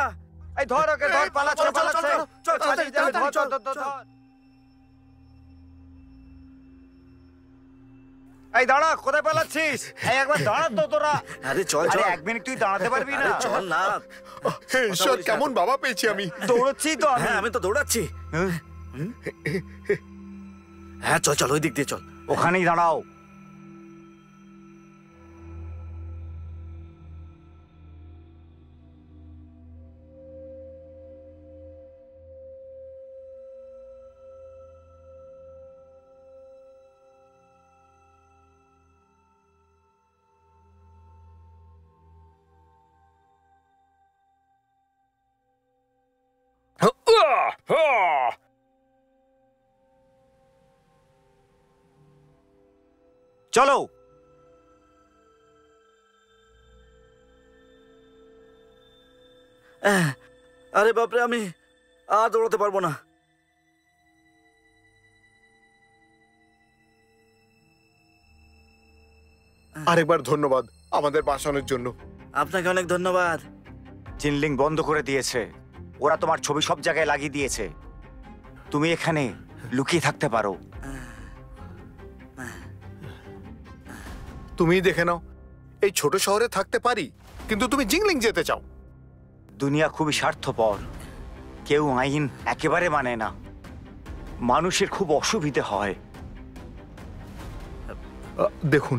এই ধর ওকে, ধর, পালাচ্ছে পালাচ্ছে। চল চল চল ধর। এই দাঁড়া, কোথায় পালাচ্ছিস? এই একবার দাঁড়া তো তোরা। আরে চল চল। 1 মিনিট তুই দাঁড়াতে পারবি না? চল না। ঈশ্বর, কেমন বাবা পেয়েছি আমি। দৌড়চ্ছি তো আমি। হ্যাঁ আমি তো দৌড়াচ্ছি। হ্যাঁ চল চল, ওই দিক দিয়ে চল। ওখানেই দাঁড়াও। চলো। আরে বাপরে, আমি আর দৌড়াতে পারবো না। আরেকবার ধন্যবাদ আমাদের বাঁচানোর জন্য। আপনাকে অনেক ধন্যবাদ। চিনলিং বন্ধ করে দিয়েছে, ওরা তোমার ছবি সব জায়গায় লাগিয়ে দিয়েছে। তুমি এখানে লুকিয়ে থাকতে পারো। তুমিই দেখে নাও, এই ছোট শহরে থাকতে পারি, কিন্তু তুমি জিংলিং যেতে চাও। দুনিয়া খুবই স্বার্থপর, কেউ আইন একেবারে মানে না, মানুষের খুব অসুবিধে হয়। দেখুন,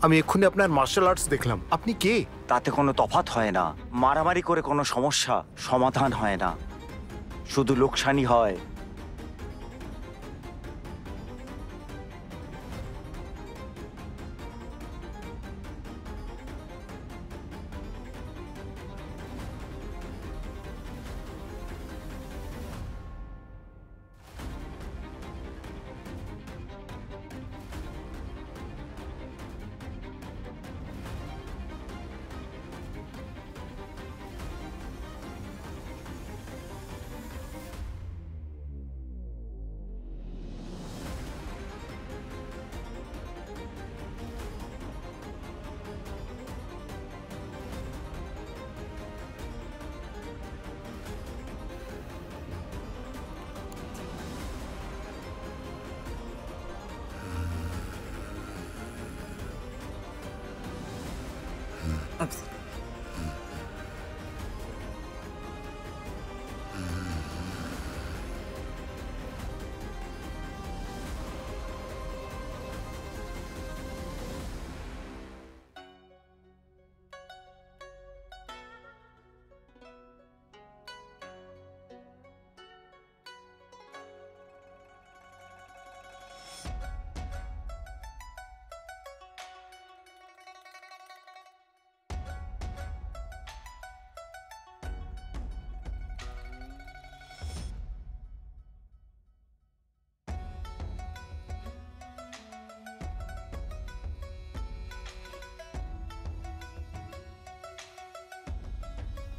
আমি এক্ষুনি আপনার মার্শাল আর্টস দেখলাম, আপনি কে? তাতে কোনো তফাৎ হয় না, মারামারি করে কোনো সমস্যা সমাধান হয় না, শুধু লোকসানি হয়।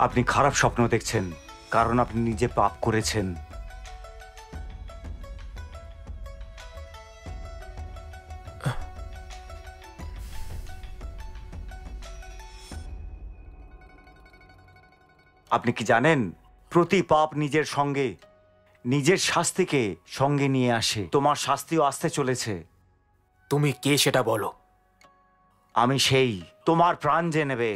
আপনি খারাপ স্বপ্ন দেখছেন, কারণ আপনি নিজে পাপ করেছেন। আপনি কি জানেন, প্রতি পাপ নিজের সঙ্গে নিজের শাস্তিকে সঙ্গে নিয়ে আসে। তোমার শাস্তিও আসতে চলেছে। তুমি কে সেটা বলো। আমি সেই, তোমার প্রাণ যে নেবে।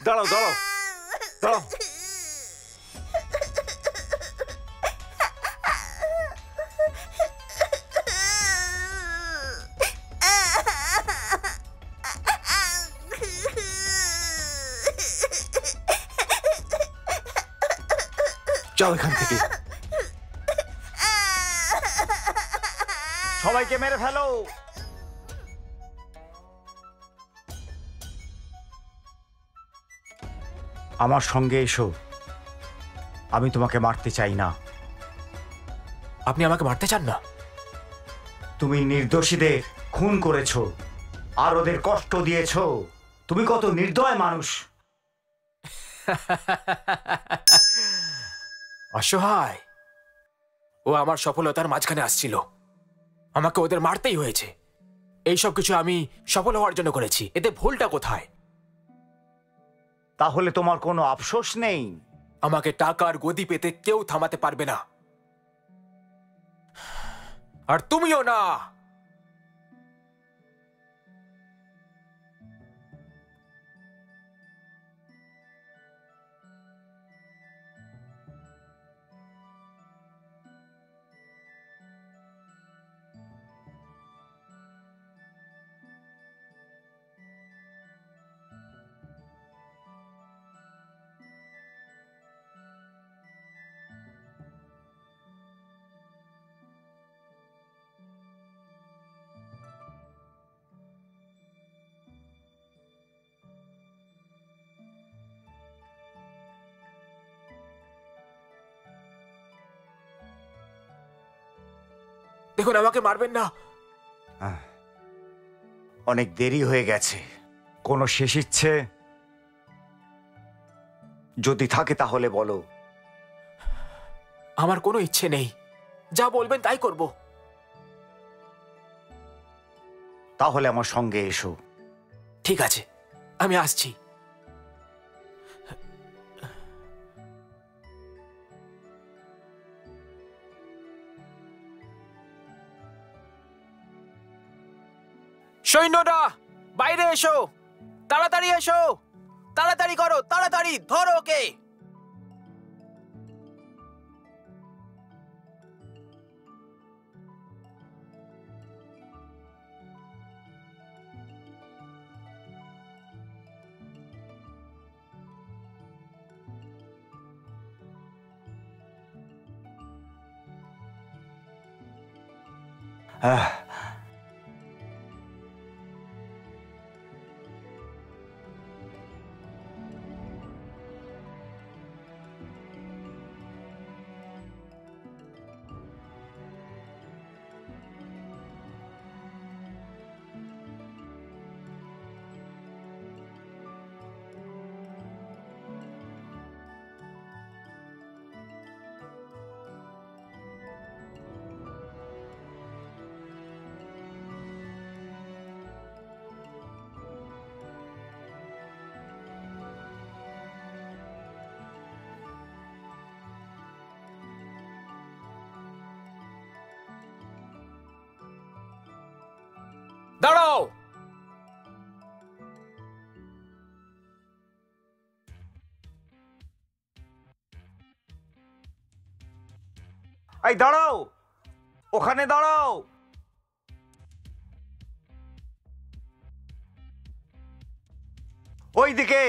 দাঁড়াও দাঁড়াও দাঁড়াও। যাও এখান থেকে। সবাইকে মেরে ফেলো। আমার সঙ্গে এসো, আমি তোমাকে মারতে চাই না। আপনি আমাকে মারতে চান না? তুমি নির্দোষীদের খুন করেছো আর ওদের কষ্ট দিয়েছো। তুমি কত নির্দয় মানুষ। অসহায়। ও আমার সফলতার মাঝখানে আসছিল, আমাকে ওদের মারতেই হয়েছে। এইসব কিছু আমি সফল হওয়ার জন্য করেছি, এতে ভুলটা কোথায়? তাহলে তোমার কোনো আফসোস নেই? আমাকে টাকার গদি পেতে কেউ থামাতে পারবে না, আর তুমিও না। দেখুন, আমাকে মারবেন না। অনেক দেরি হয়ে গেছে। কোনো শেষ ইচ্ছে যদি থাকে তাহলে বলো। আমার কোনো ইচ্ছে নেই, যা বলবেন তাই করব। তাহলে আমার সঙ্গে এসো। ঠিক আছে, আমি আসছি। সৈন্যরা বাইরে এসো, তাড়াতাড়ি এসো, তাড়াতাড়ি করো, তাড়াতাড়ি ধরো ওকে। দাঁড়াও। এই দাঁড়াও, ওখানে দাঁড়াও। ওই দিকে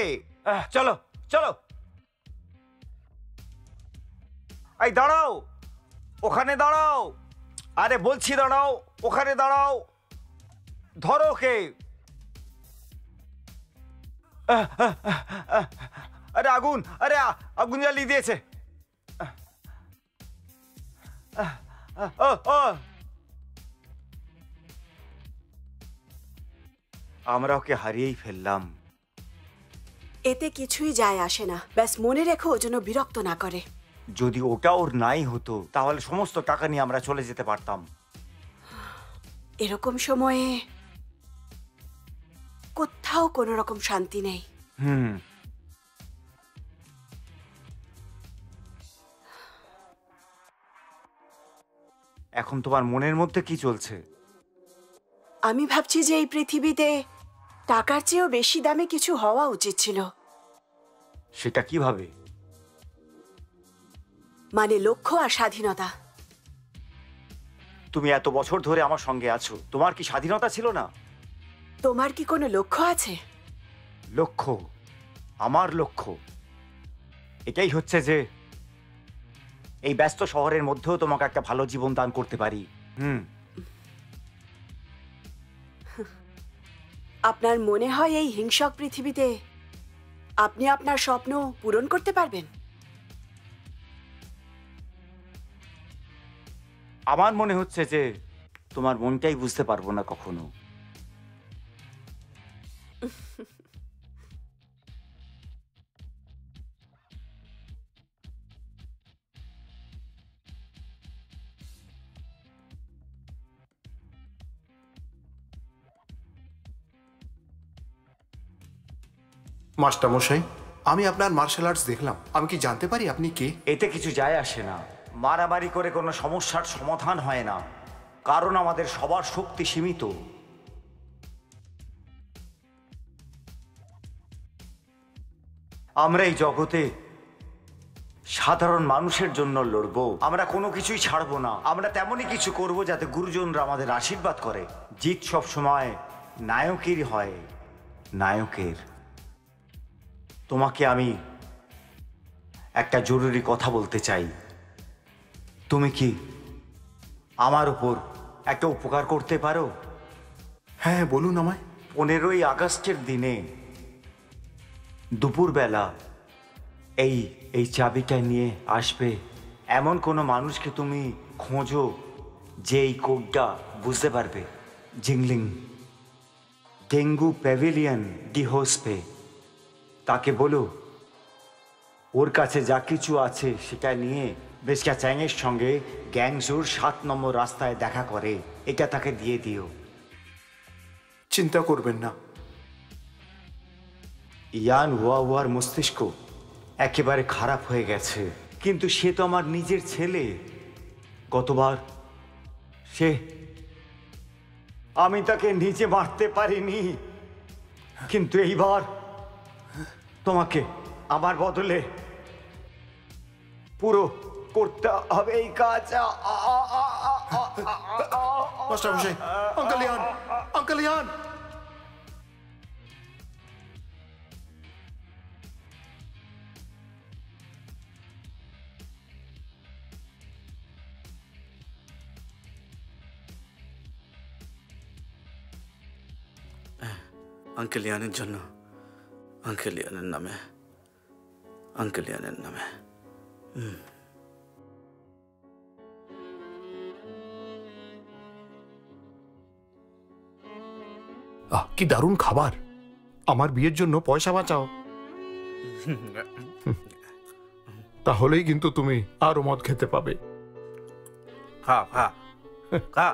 চলো চলো। এই দাঁড়াও, ওখানে দাঁড়াও। আরে বলছি দাঁড়াও, ওখানে দাঁড়াও। ধরো ওকে। আরে আগুন, আরে আগুন জ্বালিয়ে দিয়েছে। আমরা ওকে হারিয়েই ফেললাম। এতে কিছুই যায় আসে না। ব্যাস মনে রেখো ও যেন বিরক্ত না করে। যদি ওটা ওর নাই হতো তাহলে সমস্ত টাকা নিয়ে আমরা চলে যেতে পারতাম। এরকম সময়ে কোথাও কোনো রকম শান্তি নেই। এখন তোমার মনের মধ্যে কি চলছে? আমি ভাবছি যে এই পৃথিবীতে টাকার চেয়েও বেশি দামে কিছু হওয়া উচিত ছিল। সেটা কিভাবে? মানে লক্ষ্য আর স্বাধীনতা। তুমি এত বছর ধরে আমার সঙ্গে আছো, তোমার কি স্বাধীনতা ছিল না? তোমার কি কোনো লক্ষ্য আছে? লক্ষ্য? আমার লক্ষ্য এটাই হচ্ছে যে এই ব্যস্ত শহরের মধ্যেও তোমাকে একটা ভালো জীবন দান করতে পারি। আপনার মনে হয় এই হিংসক পৃথিবীতে আপনি আপনার স্বপ্ন পূরণ করতে পারবেন? আমার মনে হচ্ছে যে তোমার মনটাই বুঝতে পারবো না কখনো। মাস্টারমশাই, আমি আপনার মার্শাল আর্টস দেখলাম, আমি কি জানতে পারি আপনি কে? এতে কিছু যায় আসে না। মারামারি করে কোনো সমস্যার সমাধান হয় না, কারণ আমাদের সবার শক্তি সীমিত। আমরা এই জগতে সাধারণ মানুষের জন্য লড়বো। আমরা কোনো কিছুই ছাড়বো না। আমরা তেমনই কিছু করব যাতে গুরুজনরা আমাদের আশীর্বাদ করে। জিত সব সময় নায়কেরই হয়, নায়কের। তোমাকে আমি একটা জরুরি কথা বলতে চাই। তুমি কি আমার উপর একটা উপকার করতে পারো? হ্যাঁ, বলুন আমায়। 15ই আগস্টের দিনে দুপুরবেলা এই চাবিটা নিয়ে আসবে। এমন কোনো মানুষকে তুমি খোঁজো যে এই কোডটা বুঝতে পারবে। জিংলিং টেঙ্গু প্যাভিলিয়ন ডি হোসপে, তাকে বলো ওর কাছে যা কিছু আছে সেটা নিয়ে বেশকা চ্যাংয়ের সঙ্গে গ্যাংজুর 7 নম্বর রাস্তায় দেখা করে, এটা তাকে দিয়ে দিও। চিন্তা করবেন না। ইয়ান ওয়ার মস্তিষ্ক একেবারে খারাপ হয়ে গেছে, কিন্তু সে তো আমার নিজের ছেলে। গতবার আমি তাকে নিজে মারতে পারিনি, কিন্তু এইবার তোমাকে আমার বদলে পুরো করতে হবে এই কাজ। মাস্টারমশাই, আঙ্কেল ইয়ান, আঙ্কেল ইয়ান। আঙ্কেল ইয়ানের জন্য, আঙ্কেল ইয়ানের নামে, আঙ্কেল ইয়ানের নামে। কি দারুণ খাবার! আমার বিয়ের জন্য পয়সা বাঁচাও। তাহলেই কিন্তু তুমি আরো মদ খেতে পাবে। খা খা খা।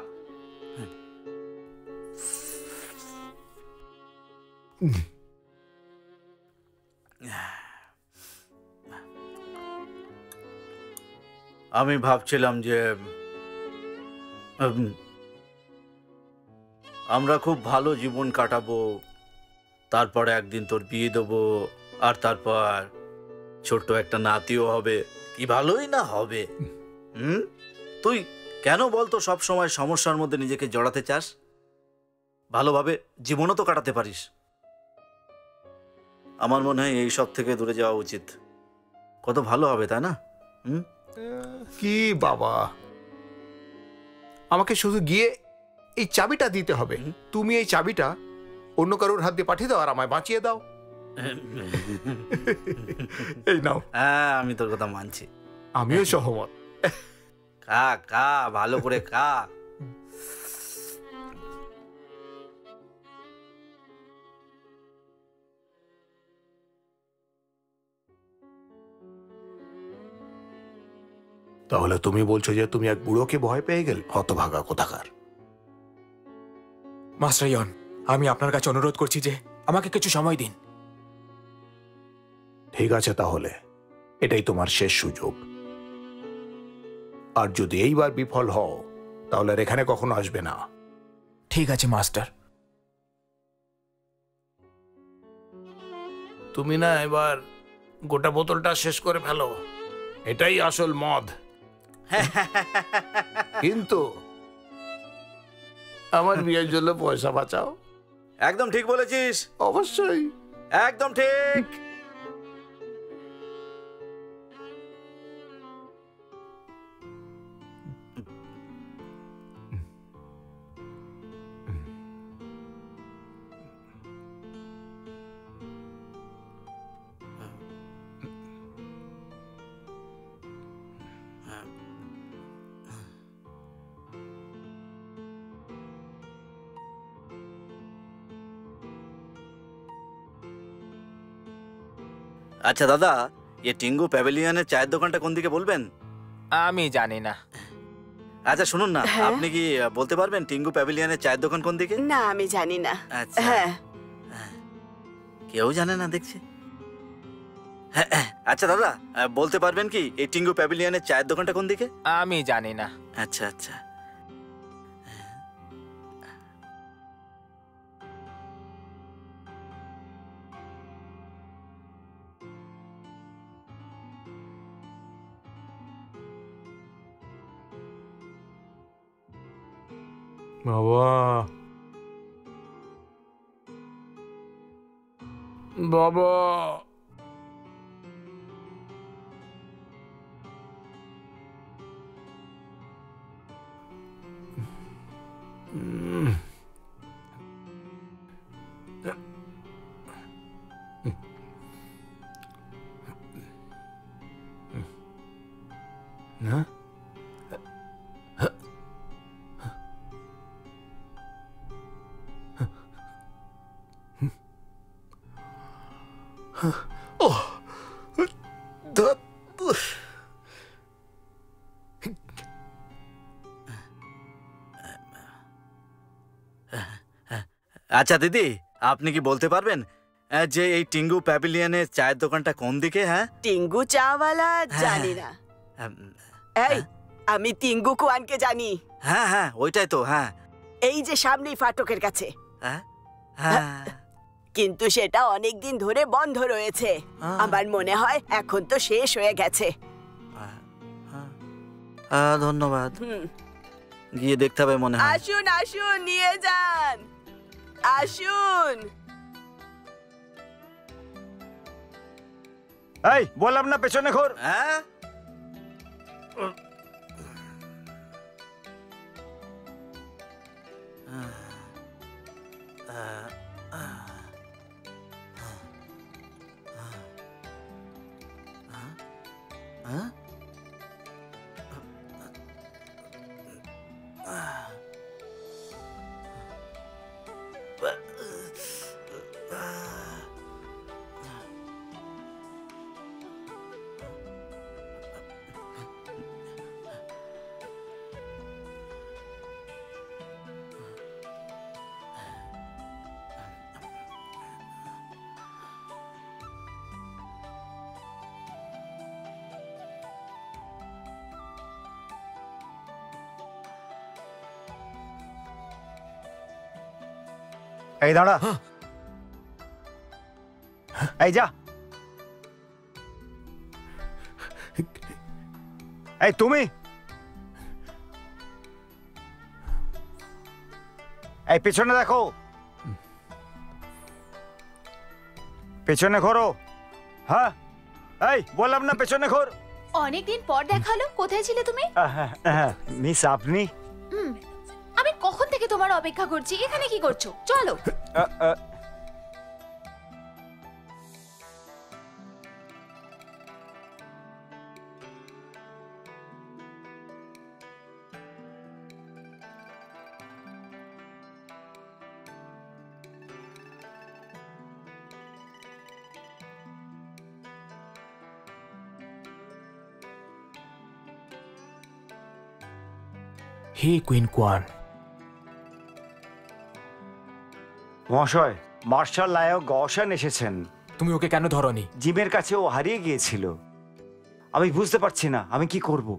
আমি ভাবছিলাম যে আমরা খুব ভালো জীবন কাটাবো, তারপরে একদিন তোর বিয়ে দেবো, আর তারপর ছোট্ট একটা নাতিও হবে। কি ভালোই না হবে। তুই কেন বলতো সব সময় সমস্যার মধ্যে নিজেকে জড়াতে চাস? ভালোভাবে জীবনও তো কাটাতে পারিস। আমার মনে হয় এই সব থেকে দূরে যাওয়া উচিত। কত ভালো হবে, তাই না? কি বাবা, আমাকে শুধু গিয়ে এই চাবিটা দিতে হবে। তুমি এই চাবিটা অন্য কারোর হাত দিয়ে পাঠিয়ে দাও আর আমায় বাঁচিয়ে দাও। এই নাও। হ্যাঁ, আমি তোর কথা মানছি। আমিও সহমত। খা খা, ভালো করে খা। তাহলে তুমি বলছো যে তুমি এক বুড়োকে ভয় পেয়ে গেলে? হতভাগা কোথাকার। মাস্টার ইয়ন, আমি আপনার কাছে অনুরোধ করছি যে আমাকে কিছু সময় দিন। ঠিক আছে, তাহলে এটাই তোমার শেষ সুযোগ। আর যদি এইবার বিফল হও তাহলে আর এখানে কখনো আসবে না। ঠিক আছে মাস্টার। তুমি না এবার গোটা বোতলটা শেষ করে ফেলো, এটাই আসল মদ। কিন্তু আমার বিয়ের জন্য পয়সা বাঁচাও। একদম ঠিক বলেছিস। অবশ্যই, একদম ঠিক। আচ্ছা দাদা, ये টিঙ্গু প্যাভিলিয়নের চায়ের দোকানটা কোন দিকে বলবেন? আমি জানি না। আচ্ছা শুনুন না, আপনি কি বলতে পারবেন টিঙ্গু প্যাভিলিয়নের চায়ের দোকান কোন দিকে? না, আমি জানি না। আচ্ছা, কেউ জানে না দেখছি। আচ্ছা দাদা, বলতে পারবেন কি এই টিঙ্গু প্যাভিলিয়নের চায়ের দোকানটা কোন দিকে? আমি জানি না। আচ্ছা আচ্ছা। বাবা, বাবা, আচ্ছা দিদি, আপনি কি বলতে পারবেন যে এই টিঙ্গু প্যাভিলিয়নের চায়ের দোকানটা কোন দিকে? হ্যাঁ, টিঙ্গু চাওয়ালা জানি না। এই, আমি টিঙ্গু কোয়ানকে জানি। হ্যাঁ হ্যাঁ, ওইটাই তো। হ্যাঁ, এই যে সামনেই ফাটকের কাছে। হ্যাঁ হ্যাঁ, কিন্তু সেটা অনেকদিন ধরে বন্ধ রয়েছে। আমার মনে হয় এখন তো শেষ হয়ে গেছে। ধন্যবাদ। গিয়ে দেখতে হবে মনে হয়। আসুন আসুন, নিয়ে যান, আসুন। এই বললাম না পেছনে ঘোর। হ্যাঁ, এই দাঁড়া, এই যা। এই তুমি, এই পেছনে দেখো, পেছনে ঘোরো। হ্যাঁ, এই বললাম না পেছনে ঘোর। অনেকদিন পর দেখালো, কোথায় ছিলে তুমি? মিস আপনি? আমি কখন থেকে তোমার অপেক্ষা করছি, এখানে কি করছো? চলো। হে কুইন কোয়ান। মহাশয়, মার্শাল নায়ক গওশান এসেছেন। তুমি ওকে কেন ধরনি? জিমের কাছে ও হারিয়ে গিয়েছিল। আমি বুঝতে পারছি না আমি কি করব।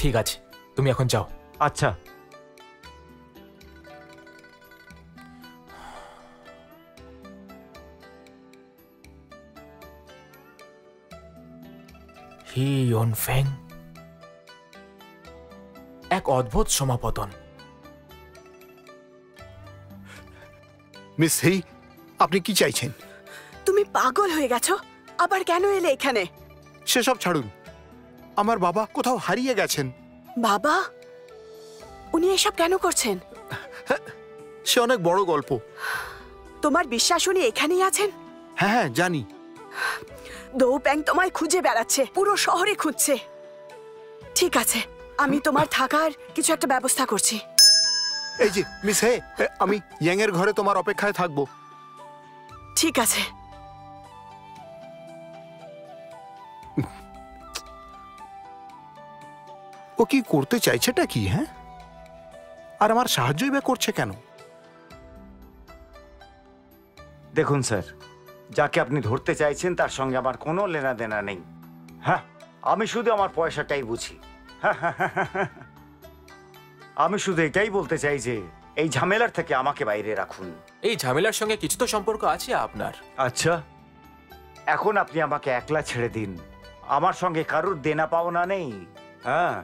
ঠিক আছে, তুমি এখন যাও। আচ্ছা। হি ইয়ন ফেং, এক অদ্ভুত সমাপতন। মিস হেই, আপনি কি চাইছেন? তুমি পাগল হয়ে গেছো? আবার কেন এলে এখানে? সেসব ছাড়ুন, আমার বাবা কোথাও হারিয়ে গেছেন। বাবা? উনি এসব কেন করছেন? সে অনেক বড় গল্প। তোমার বিশ্বাস উনি এখানেই আছেন? হ্যাঁ হ্যাঁ, জানি। দৌ প্যাং তোমায় খুঁজে বেড়াচ্ছে, পুরো শহরে খুঁজছে। ঠিক আছে, আমি তোমার থাকার কিছু একটা ব্যবস্থা করছি। এই যে মিস হে, আমি ইয়াং এর ঘরে তোমার অপেক্ষায় থাকবো। ঠিক আছে। ও কি করতে চাইছেটা কি? হ্যাঁ, আর আমার সাহায্যই বা করছে কেন? দেখুন স্যার, যাকে আপনি ধরতে চাইছেন তার সঙ্গে আমার কোনো লেনা দেনা নেই। হ্যাঁ, আমি শুধু আমার পয়সাটাই বুঝি। আমি শুধু এটাই বলতে চাই যে এই ঝামেলার থেকে আমাকে বাইরে রাখুন। এই ঝামেলার সঙ্গে কিছু তো সম্পর্ক আছে আপনার। আচ্ছা, এখন আপনি আমাকে একলা ছেড়ে দিন। আমার সঙ্গে কারুর দেনা পাওনা নেই। হ্যাঁ,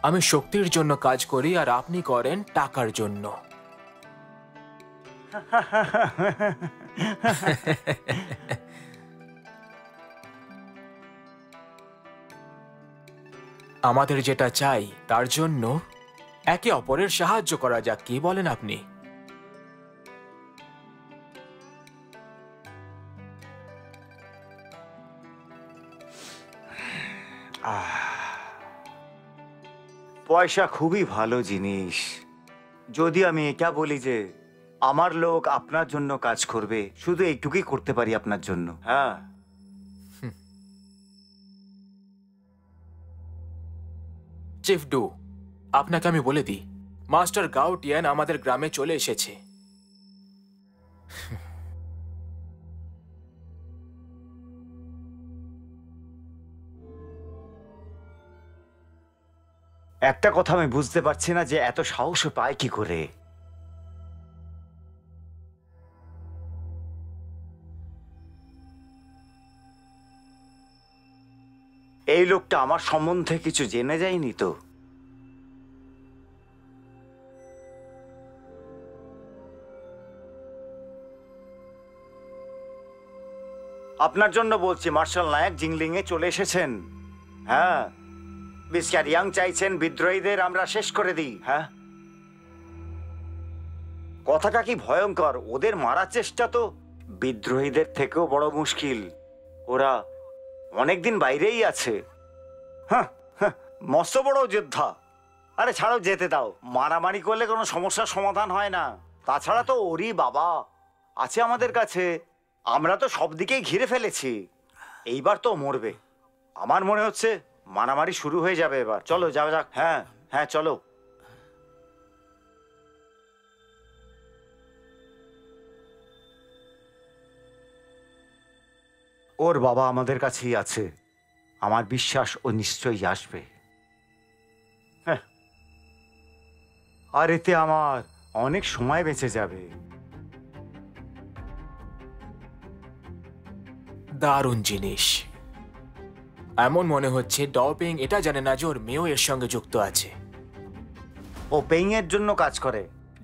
আমি শক্তির জন্য কাজ করি আর আপনি করেন টাকার জন্য। আমাদের যেটা চাই তার জন্য একে অপরের সাহায্য করা যাক, কি বলেন আপনি? পয়সা খুবই ভালো জিনিস। যদি আমি এটা বলি যে আমার লোক আপনার জন্য কাজ করবে, শুধু এইটুকুই করতে পারি আপনার জন্য। হ্যাঁ, চিফ ডু, আপনাকে আমি বলে দিই, মাস্টার গাউটিয়ান আমাদের গ্রামে চলে এসেছে। একটা কথা আমি বুঝতে পারছি না যে এত সাহস পায় কি করে। এই লোকটা আমার সম্বন্ধে কিছু জেনে যায়নি তো? আপনার জন্য বলছি, মার্শাল নায়ক জিংলিং এ চলে এসেছেন। হ্যাঁ, মিস্টার ইয়াং চাইছেন বিদ্রোহীদের আমরা শেষ করে দিই। হ্যাঁ, কথাটা কি ভয়ঙ্কর! ওদের মারার চেষ্টা তো বিদ্রোহীদের থেকেও বড় মুশকিল। ওরা অনেকদিন বাইরেই আছে। হ্যাঁ, মস্ত বড় যোদ্ধা। আরে ছাড়ো, যেতে দাও। মারামারি করলে কোনো সমস্যার সমাধান হয় না। তাছাড়া তো ওরই বাবা আছে আমাদের কাছে। আমরা তো সব দিকেই ঘিরে ফেলেছি। এইবার তো মরবে। আমার মনে হচ্ছে মারামারি শুরু হয়ে যাবে এবার। চলো যাওয়া যাক। হ্যাঁ হ্যাঁ, চলো। ওর বাবা আমাদের কাছেই আছে। আমার বিশ্বাস ও নিশ্চয়ই আসবে। হ্যাঁ, আর এতে আমার অনেক সময় বেঁচে যাবে। দারুণ জিনিস। এমন মনে হচ্ছে ডপিং এটা জানে না যে ওর মেয়েও এর সঙ্গে যুক্ত আছে। ও পেইং এর জন্য কাজ করে,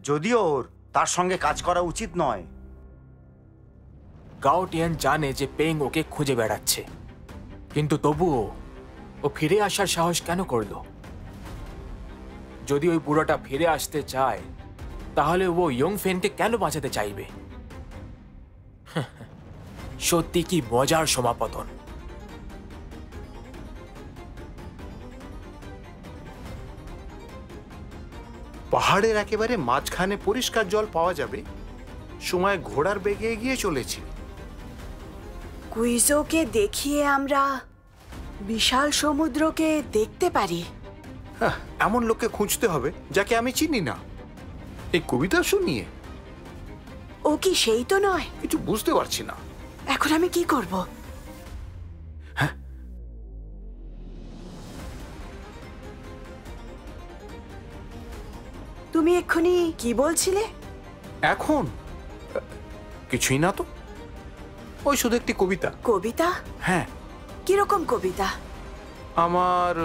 যদিও ওর তার সঙ্গে কাজ করা উচিত নয়। গাউটিয়ান জানে যে পেং ওকে খুঁজে বেড়াচ্ছে, কিন্তু তবুও ও ফিরে আসার সাহস কেন করলো? যদি ওই বুড়োটা ফিরে আসতে চায়, তাহলে ও ইয়ং ফেনকে কেন বাঁচাতে চাইবে? সত্যি কি মজার সমাপতন। পাহাড়ের একেবারে মাঝখানে পরিষ্কার জল পাওয়া যাবে, সময় ঘোড়ার বেগে এগিয়ে চলেছি। কুইজোকে দেখিয়ে আমরা বিশাল সমুদ্রকে দেখতে পারি। হ্যাঁ, এমন লোককে খুঁজতে হবে যাকে আমি চিনি না। এই কবিতা শুনিয়ে ও কি সেই তো নয়? কিছু বুঝতে পারছি না। এখন আমি কি করব? তুমি এক্ষুনি কি বলছিলে? এখন কিছুই না তো, ওই শুধু একটি কবিতা। কবিতা? হ্যাঁ। কিরকম কবিতা? আমার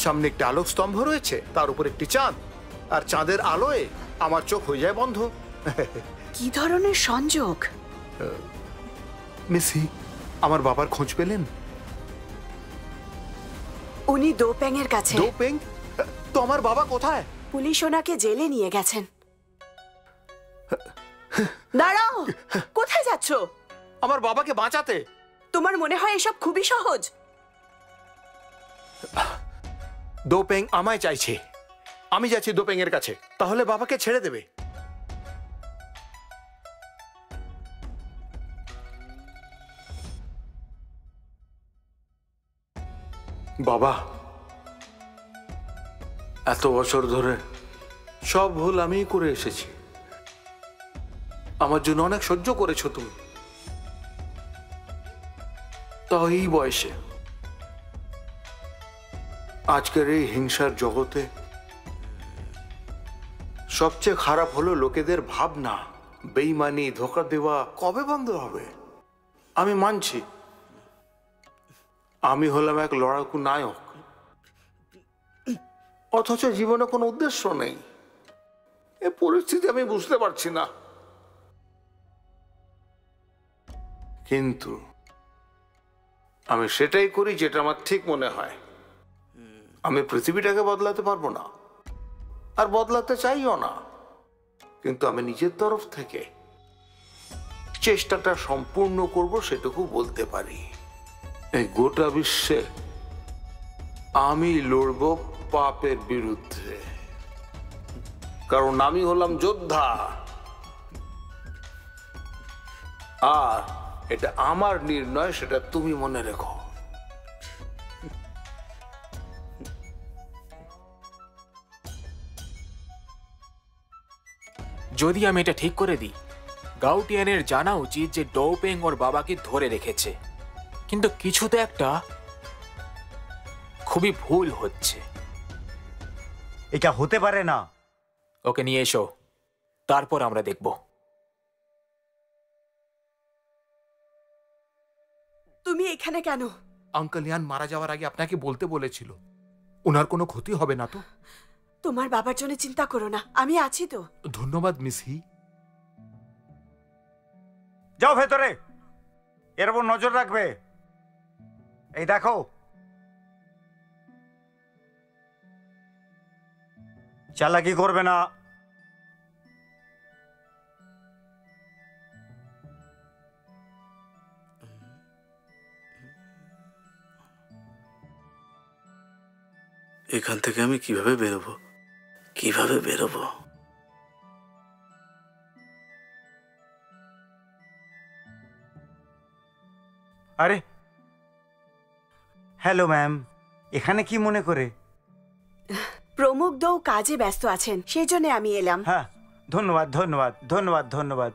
সামনে একটি আলোক স্তম্ভ রয়েছে, তার উপর একটি চাঁদ, আর চাঁদের আলোয় আমার চোখ হয়ে যায় বন্ধ। কি ধরনের সংযোগ? মিসি, আমার বাবার খোঁজ পেলেন? উনি দোপেং এর কাছে। দোপেং? তো আমার বাবা কোথায়? পুলিশ ওনাকে জেলে নিয়ে গেছেন। দাঁড়াও, কোথায় যাচ্ছ? আমার বাবাকে বাঁচাতে। তোমার মনে হয় এসব খুবই সহজ? দোপেং আমায় চাইছে, আমি যাচ্ছি দোপেং এর কাছে। তাহলে বাবাকে ছেড়ে দেবে? বাবা, এত বছর ধরে সব ভুল আমিই করে এসেছি। আমার জন্য অনেক সহ্য করেছো তুমি। তাও এই বয়সে, আজকের এই হিংসার জগতে সবচেয়ে খারাপ হলো লোকেদের ভাবনা। বেইমানি, ধোঁকা দেওয়া কবে বন্ধ হবে? আমি মানছি আমি হলাম এক লড়াকু নায়ক, অথচ জীবনে কোনো উদ্দেশ্য নেই। এ পরিস্থিতি আমি বুঝতে পারছি না, কিন্তু আমি সেটাই করি যেটা আমার ঠিক মনে হয়। আমি পৃথিবীটাকে বদলাতে পারবো না, আর বদলাতে চাইও না, কিন্তু আমি নিজের তরফ থেকে চেষ্টাটা সম্পূর্ণ করব, সেটুকু বলতে পারি। এই গোটা বিশ্বে আমি লড়ব পাপের বিরুদ্ধে। কারণ আমি হলাম যোদ্ধা, আর এটা আমার নির্ণয়, সেটা তুমি মনে রেখো। যদি আমি এটা ঠিক করে দিই, গাউটিয়ানের জানা উচিত যে ডৌপেং ওর বাবাকে ধরে রেখেছে, কিন্তু কিছুতে একটা খুবই ভুল হচ্ছে। এটা হতে পারে না। ওকে নিয়ে এসো, তারপর আমরা দেখব। তুমি এখানে কেন? আঙ্কেল ইয়ান মারা যাওয়ার আগে আপনাকে বলতে বলেছিল। ওনার কোনো ক্ষতি হবে না তো? তোমার বাবার জন্য চিন্তা করো না, আমি আছি তো। ধন্যবাদ মিস হি। যাও ভেতরে, এর উপর নজর রাখবে। এই দেখো, চালাকি করবে না। এখান থেকে আমি কিভাবে বেরোবো, কিভাবে বেরোবো? আরে হ্যালো ম্যাম, এখানে কি মনে করে? প্রমুখ দৌ কাজে ব্যস্ত আছেন, সেই জন্য আমি এলাম। হ্যাঁ, ধন্যবাদ ধন্যবাদ ধন্যবাদ ধন্যবাদ।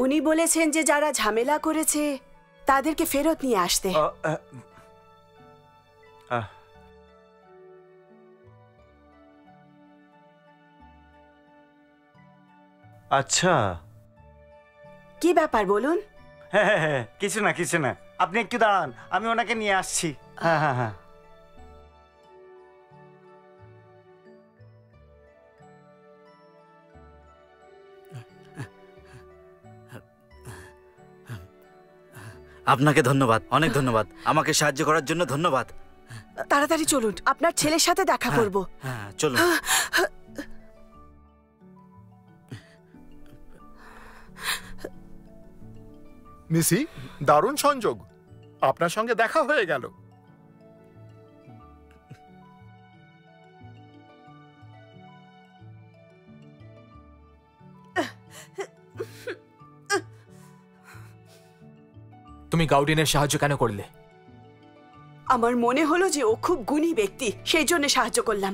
উনি বলেছেন যে যারা ঝামেলা করেছে তাদেরকে ফেরত নিয়ে আসতে। আচ্ছা, কি ব্যাপার বলুন? হ্যাঁ হ্যাঁ হ্যাঁ, কিছু না কিছু না, আপনি একটু দাঁড়ান, আমি ওনাকে নিয়ে আসছি। হ্যাঁ হ্যাঁ হ্যাঁ। আপনাকে ধন্যবাদ, অনেক ধন্যবাদ, আমাকে সাহায্য করার জন্য ধন্যবাদ। তাড়াতাড়ি চলুন, আপনার ছেলের সাথে দেখা করব। হ্যাঁ চলুন। মিসি, দারুণ সংযোগ, আপনার সঙ্গে দেখা হয়ে গেল। তুমি গাউডিনের সাহায্য কেন করলে? আমার মনে হলো যে ও খুব গুণী ব্যক্তি, সেই জন্য সাহায্য করলাম।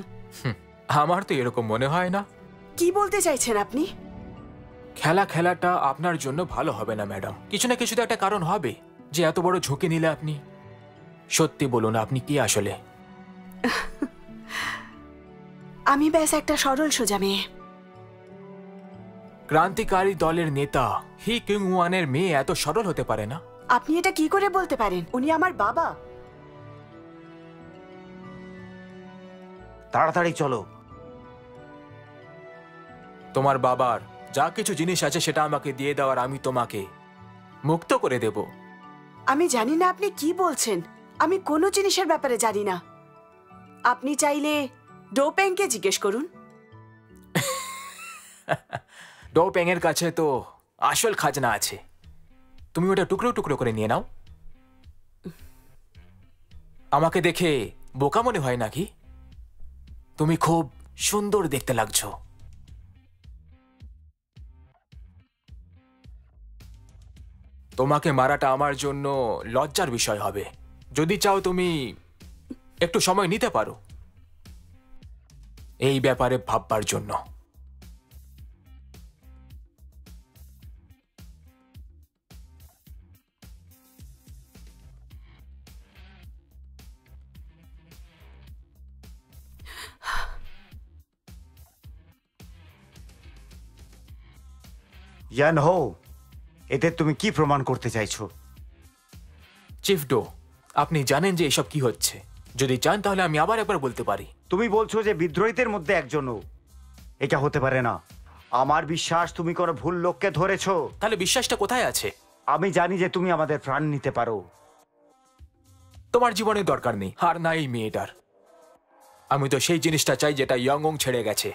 আমার তো এরকম মনে হয় না। কি বলতে চাইছেন আপনি? খেলাটা আপনার জন্য ভালো হবে না ম্যাডাম। কিছু না কিছু তো একটা কারণ হবে যে এত বড় ঝুঁকি নিলে আপনি। সত্যি বলুন, আপনি কি আসলে? আমি ব্যাস একটা সরল সোজা মেয়ে। ক্রান্তিকারী দলের নেতা হি কিং ওয়ানের মেয়ে এত সরল হতে পারে না? আপনি এটা কি করে বলতে পারেন? উনি আমার বাবা। তাড়াতাড়ি চলো। তোমার বাবার যা কিছু জিনিস আছে সেটা আমাকে দিয়ে দেওয়ার আমি তোমাকে মুক্ত করে দেব। আমি জানি না আপনি কি বলছেন, আমি কোনো জিনিসের ব্যাপারে জানি না। আপনি চাইলে ডোপেংকে জিজ্ঞেস করুন। ডোপেং এর কাছে তো আসল খাজনা আছে, তুমি ওটা টুকরো টুকরো করে নিয়ে নাও। আমাকে দেখে বোকা মনে হয় নাকি? তুমি খুব সুন্দর দেখতে লাগছো। তোমাকে মারাটা আমার জন্য লজ্জার বিষয় হবে। যদি চাও তুমি একটু সময় নিতে পারো এই ব্যাপারে ভাববার জন্য। ইয়ান হো, এতে তুমি কি প্রমাণ করতে চাইছো? চিফ ডো, আপনি জানেন যে এসব কি হচ্ছে। যদি চান তাহলে আমি আবার একবার বলতে পারি। তুমি বলছো যে বিদ্রোহীদের মধ্যে একজনও। এটা হতে পারে না। আমার বিশ্বাস তুমি কোনো ভুল লোককে ধরেছো। তাহলে বিশ্বাসটা কোথায় আছে? আমি জানি যে তুমি আমাদের প্রাণ নিতে পারো। তোমার জীবনের দরকার নেই, আর না এই মেয়েটার। আমি তো সেই জিনিসটা চাই যেটা ইয়ংওং ছেড়ে গেছে।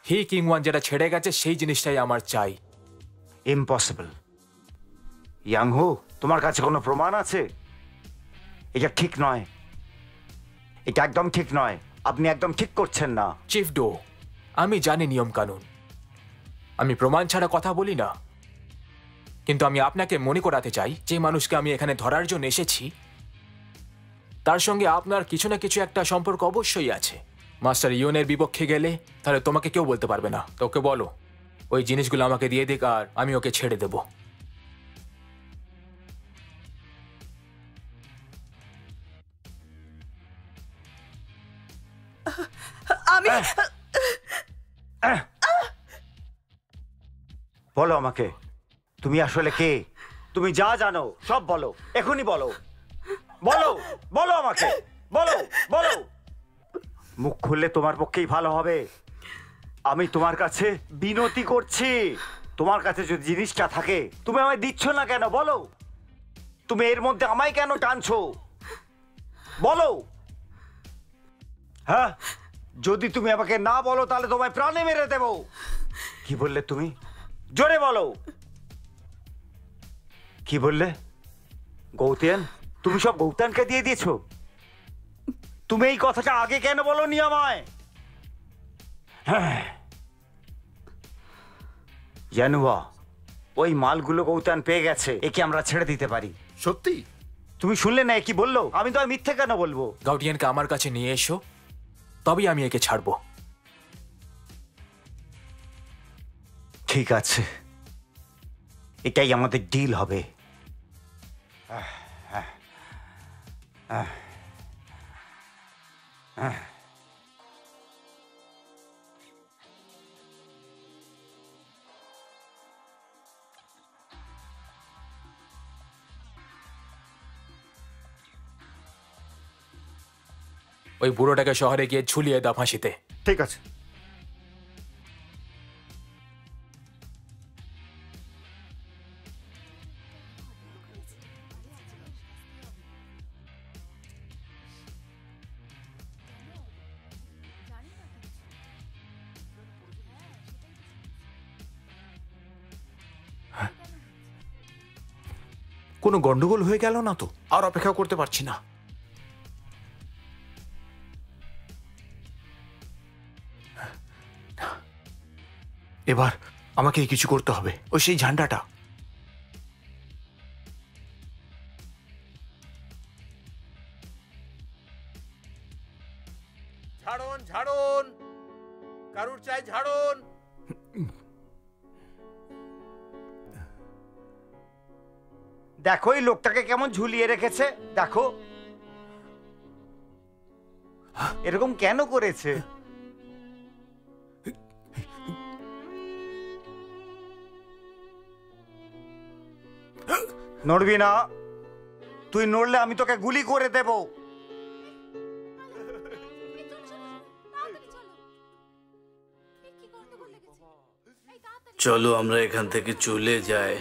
হি কিং ওয়ান যেটা ছেড়ে গেছে সেই জিনিসটাই আমার চাই। ইম্পসিবল। ইয়াং হো, তোমার কাছে কোনো প্রমাণ আছে? এটা ঠিক নয়, এটা একদম ঠিক নয়। আপনি একদম ঠিক করছেন না। চিফ ডো, আমি জানি নিয়ম কানুন, আমি প্রমাণ ছাড়া কথা বলি না, কিন্তু আমি আপনাকে মনে করাতে চাই যে মানুষকে আমি এখানে ধরার জন্য এসেছি তার সঙ্গে আপনার কিছু না কিছু একটা সম্পর্ক অবশ্যই আছে। মাস্টার ইয়নের বিপক্ষে গেলে তাহলে তোমাকে কেউ বলতে পারবে না। তোকে বলো ওই জিনিসগুলো আমাকে দিয়ে দিক আর আমি ওকে ছেড়ে দেব। আমি বলো আমাকে, তুমি আসলে কে? তুমি যা জানো সব বলো, এখনই বলো, বলো বলো আমাকে, বলো বলো। মুখ খুললে তোমার পক্ষেই ভালো হবে। আমি তোমার কাছে বিনতি করছি, তোমার কাছে যদি জিনিসটা থাকে তুমি আমায় দিচ্ছ না কেন? বলো, তুমি এর মধ্যে আমায় কেন টানছো? বলো। হ্যাঁ, যদি তুমি আমাকে না বলো তাহলে তোমায় প্রাণে মেরে দেব। কি বললে তুমি? জোরে বলো। কি বললে? গৌতেন? তুমি সব গৌতেনকে দিয়ে দিয়েছো? তুমি এই কথাটা আগে কেন বলোনি আমায়? হ্যাঁ, জানুয়া, ওই মালগুলো গৌতেন পেয়ে গেছে, একে আমরা ছেড়ে দিতে পারি। সত্যি? তুমি শুনলে না কি বললো? আমি তো মিথ্যে কেন বলবো? গাউটিয়ানকে আমার কাছে নিয়ে এসো, তবেই আমি একে ছাড়বো। ঠিক আছে, এটাই আমাদের ডিল হবে। ওই বুড়োটাকে শহরে গিয়ে ঝুলিয়ে দাও ফাঁসিতে। ঠিক আছে। কোনো গন্ডগোল হয়ে গেল না তো? আর অপেক্ষা করতে পারছি না। এবার আমাকে কিছু করতে হবে। ওই সেই ঝান্ডাটা। ঝাড়ুন ঝাড়ুন, কারুর চাই ঝাড়ুন। দেখো এই লোকটাকে কেমন ঝুলিয়ে রেখেছে, দেখো এরকম কেন করেছে? নড়বি না, তুই নড়লে আমি তোকে গুলি করে দেব। চলো আমরা এখান থেকে চলে যাই,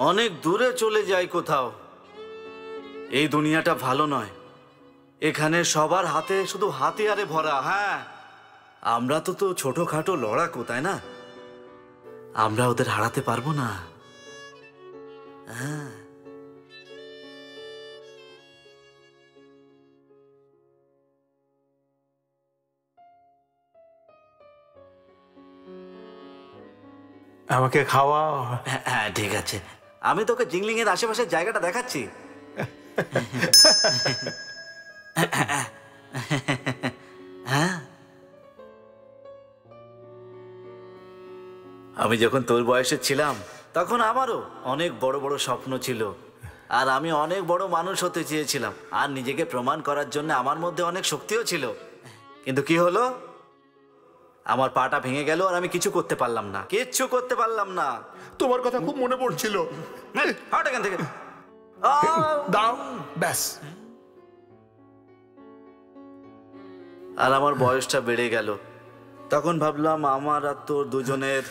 অনেক দূরে চলে যাই কোথাও। এই দুনিয়াটা ভালো নয়, এখানে সবার হাতে শুধু হাতিয়ারে ভরা। হ্যাঁ, আমরা তো ছোটখাটো লড়াকু, তাই না? আমরা ওদের হারাতে পারবো না। হ্যাঁ, আমাকে খাওয়া। হ্যাঁ ঠিক আছে, আমি তোকে জিংলিং এর আশেপাশের জায়গাটা দেখাচ্ছি। হ্যাঁ, আমি যখন তোর বয়সে ছিলাম তখন আমারও অনেক বড় বড় স্বপ্ন ছিল, আর আমি অনেক বড় মানুষ হতে চেয়েছিলাম, আর নিজেকে প্রমাণ করার জন্য আমার মধ্যে অনেক শক্তিও ছিল। কিন্তু কি হলো, আমার পাটা ভেঙে গেল আর আমি কিছু করতে পারলাম না, কিচ্ছু করতে পারলাম না। তোমার কথা খুব মনে পড়ছিল। হাট এখান থেকে, দাও ব্যাস। আর আমার বয়সটা বেড়ে গেল। তখন ভাবলাম আমার আর তোর দুজনের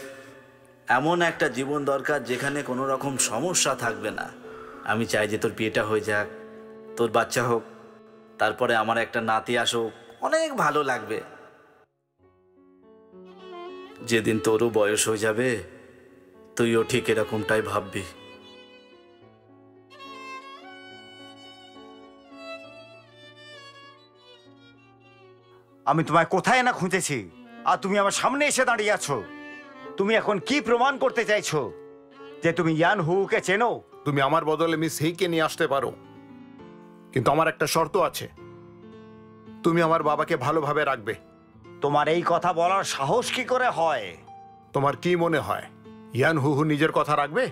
এমন একটা জীবন দরকার যেখানে কোনো রকম সমস্যা থাকবে না। আমি চাই যে তোর বিয়েটা হয়ে যাক, তোর বাচ্চা হোক, তারপরে আমার একটা নাতি আসুক, অনেক ভালো লাগবে। যেদিন তোরও বয়স হয়ে যাবে তুইও ঠিক এরকমটাই ভাববি। আমি তোমায় কোথায় না খুঁজেছি, আর তুমি আমার সামনে এসে দাঁড়িয়ে আছো। তুমি এখন কি প্রমাণ করতে চাইছো যে তুমি ইয়ান হুকে চেনো? তুমি আমার বদলে মিস হেইকে নিয়ে আসতে পারো, কিন্তু আমার একটা শর্ত আছে। তুমি আমার বাবাকে ভালোভাবে রাখবে। তোমার এই কথা বলার সাহস কি করে হয়? তোমার কি মনে হয় ইয়ান হু নিজের কথা রাখবে?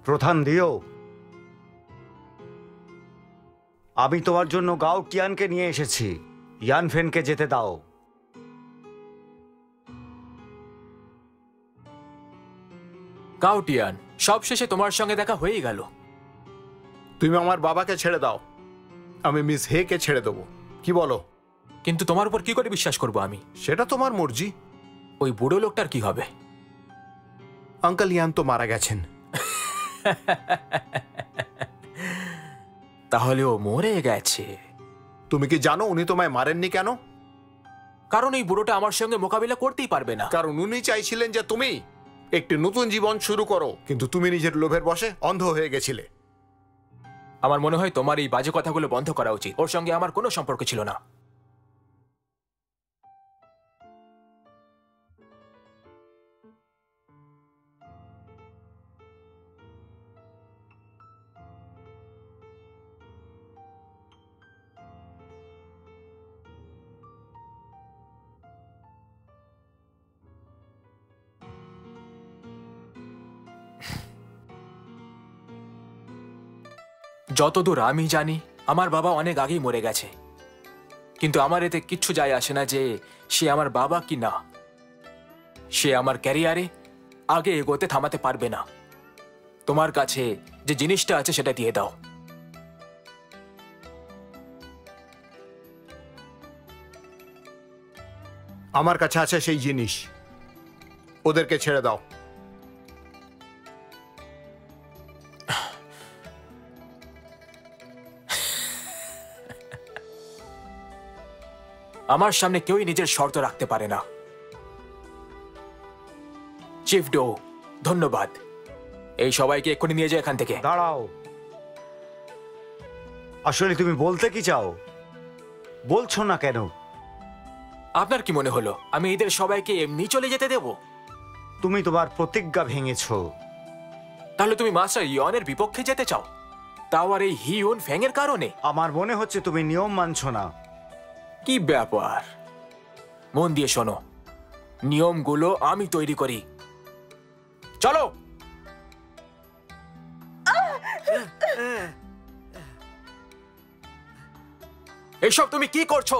প্রধান দিও, আমি তোমার জন্য গাও টিয়ানকে নিয়ে এসেছি। ইয়ান ফেনকে যেতে দাও। গাউটিয়ান, সবশেষে তোমার সঙ্গে দেখা হয়েই গেল। তুমি আমার বাবাকে ছেড়ে দাও, আমি মিস হেকে ছেড়ে দেবো। কি বলো? কিন্তু তোমার উপর কি করে বিশ্বাস করবো আমি? সেটা তোমার মর্জি। ওই বুড়ো লোকটার কি হবে? আঙ্কেল ইয়ান তো মারা গেছেন। তাহলে ও মরে গেছে। তুমি কি জানো উনি তোমায় মারেননি কেন? কারণ এই বুড়োটা আমার সঙ্গে মোকাবিলা করতেই পারবে না। কারণ উনি চাইছিলেন যে তুমি একটি নতুন জীবন শুরু করো, কিন্তু তুমি নিজের লোভের বশে অন্ধ হয়ে গেছিলে। আমার মনে হয় তোমার এই বাজে কথাগুলো বন্ধ করা উচিত। ওর সঙ্গে আমার কোনো সম্পর্ক ছিল না। যতদূর আমি জানি আমার বাবা অনেক আগেই মরে গেছে, কিন্তু আমার এতে কিচ্ছু যায় আসে না যে সে আমার বাবা কি না। সে আমার ক্যারিয়ারে আগে এগোতে থামাতে পারবে না। তোমার কাছে যে জিনিসটা আছে সেটা দিয়ে দাও। আমার কাছে আছে সেই জিনিস, ওদেরকে ছেড়ে দাও। আমার সামনে কেউই নিজের শর্ত রাখতে পারে না। চিফ ডো, ধন্যবাদ। এই সবাইকে এক্ষুনি নিয়ে যাও এখান থেকে। দাঁড়াও, আসলে তুমি বলতে কি চাও? বলছো না কেন? আপনার কি মনে হলো আমি এদের সবাইকে এমনি চলে যেতে দেব? তুমি তোমার প্রতিজ্ঞা ভেঙেছো। তাহলে তুমি মাস্টার ইয়নের বিপক্ষে যেতে চাও, তাও আর এই হিউন ফ্যাং এর কারণে? আমার মনে হচ্ছে তুমি নিয়ম মানছো না। কি ব্যাপার? মন দিয়ে শোনো, নিয়মগুলো আমি তৈরি করি। চলো। এইসব তুমি কি করছো?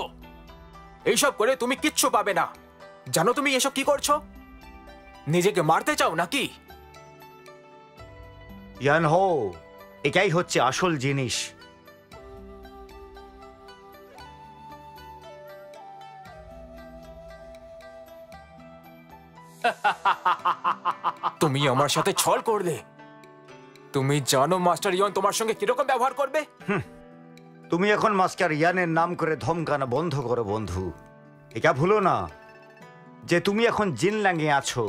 এইসব করে তুমি কিচ্ছু পাবে না। জানো তুমি এসব কি করছো? নিজেকে মারতে চাও নাকি? ইয়ান হো, এটাই হচ্ছে আসল জিনিস। তুমি আমার সাথে ছল করলে। তুমি জানো মাস্টার ইয়ন তোমার সঙ্গে কিরকম ব্যবহার করবে? তুমি এখন মাস্টার ইয়ানের নাম করে ধমকানো বন্ধ করো বন্ধু। এটা ভুলো না যে তুমি এখন জিনল্যাংয়ে আছো।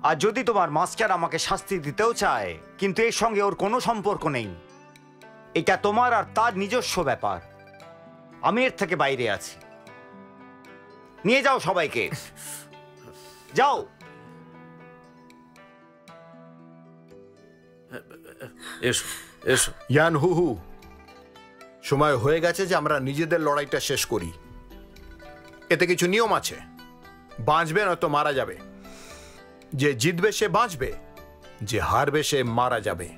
আর যদি তোমার মাস্টার আমাকে শাস্তি দিতেও চায়, কিন্তু এর সঙ্গে ওর কোনো সম্পর্ক নেই। এটা তোমার আর তার নিজস্ব ব্যাপার। আমি এর থেকে বাইরে আছি। নিয়ে যাও সবাইকে, যাও। এসো এসো। ইয়ান হু, সময় হয়ে গেছে যে আমরা নিজেদের লড়াইটা শেষ করি। এতে কিছু নিয়ম আছে, বাঁচবে নয়তো মারা যাবে। যে জিতবে সে বাঁচবে, যে হারবে সে মারা যাবে।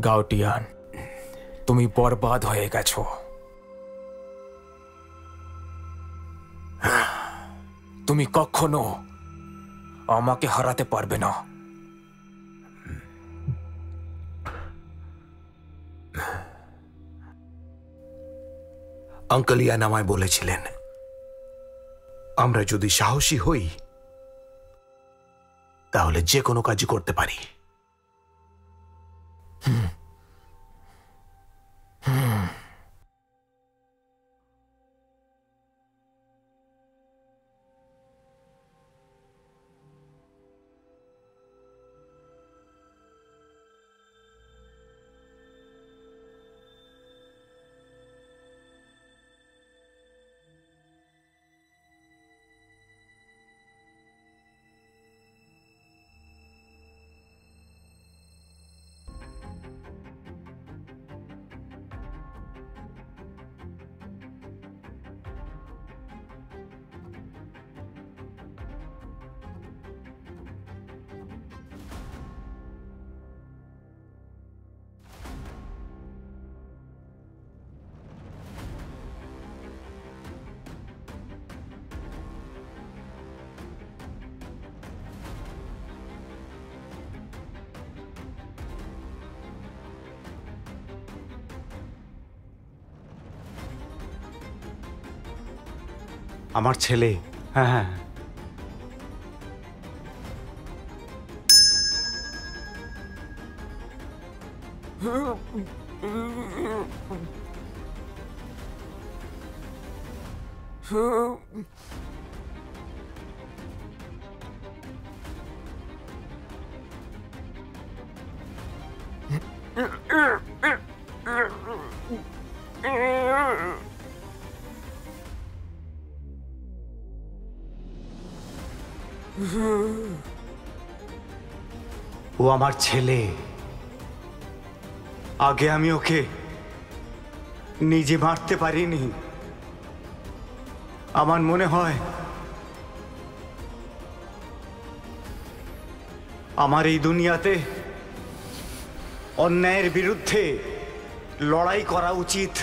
গাউটিয়ান, তুমি বরবাদ হয়ে গেছো। তুমি কখনো আমাকে হারাতে পারবে না। আঙ্কেল ইয়ান আমায় বলেছিলেন, আমরা যদি সাহসী হই তাহলে যে কোনো কাজই করতে পারি। আমার ছেলে, হ্যাঁ হ্যাঁ, ও আমার ছেলে। আগে আমি ওকে নিজে মারতে পারিনি। আমার মনে হয় আমার এই দুনিয়াতে অন্যায়ের বিরুদ্ধে লড়াই করা উচিত।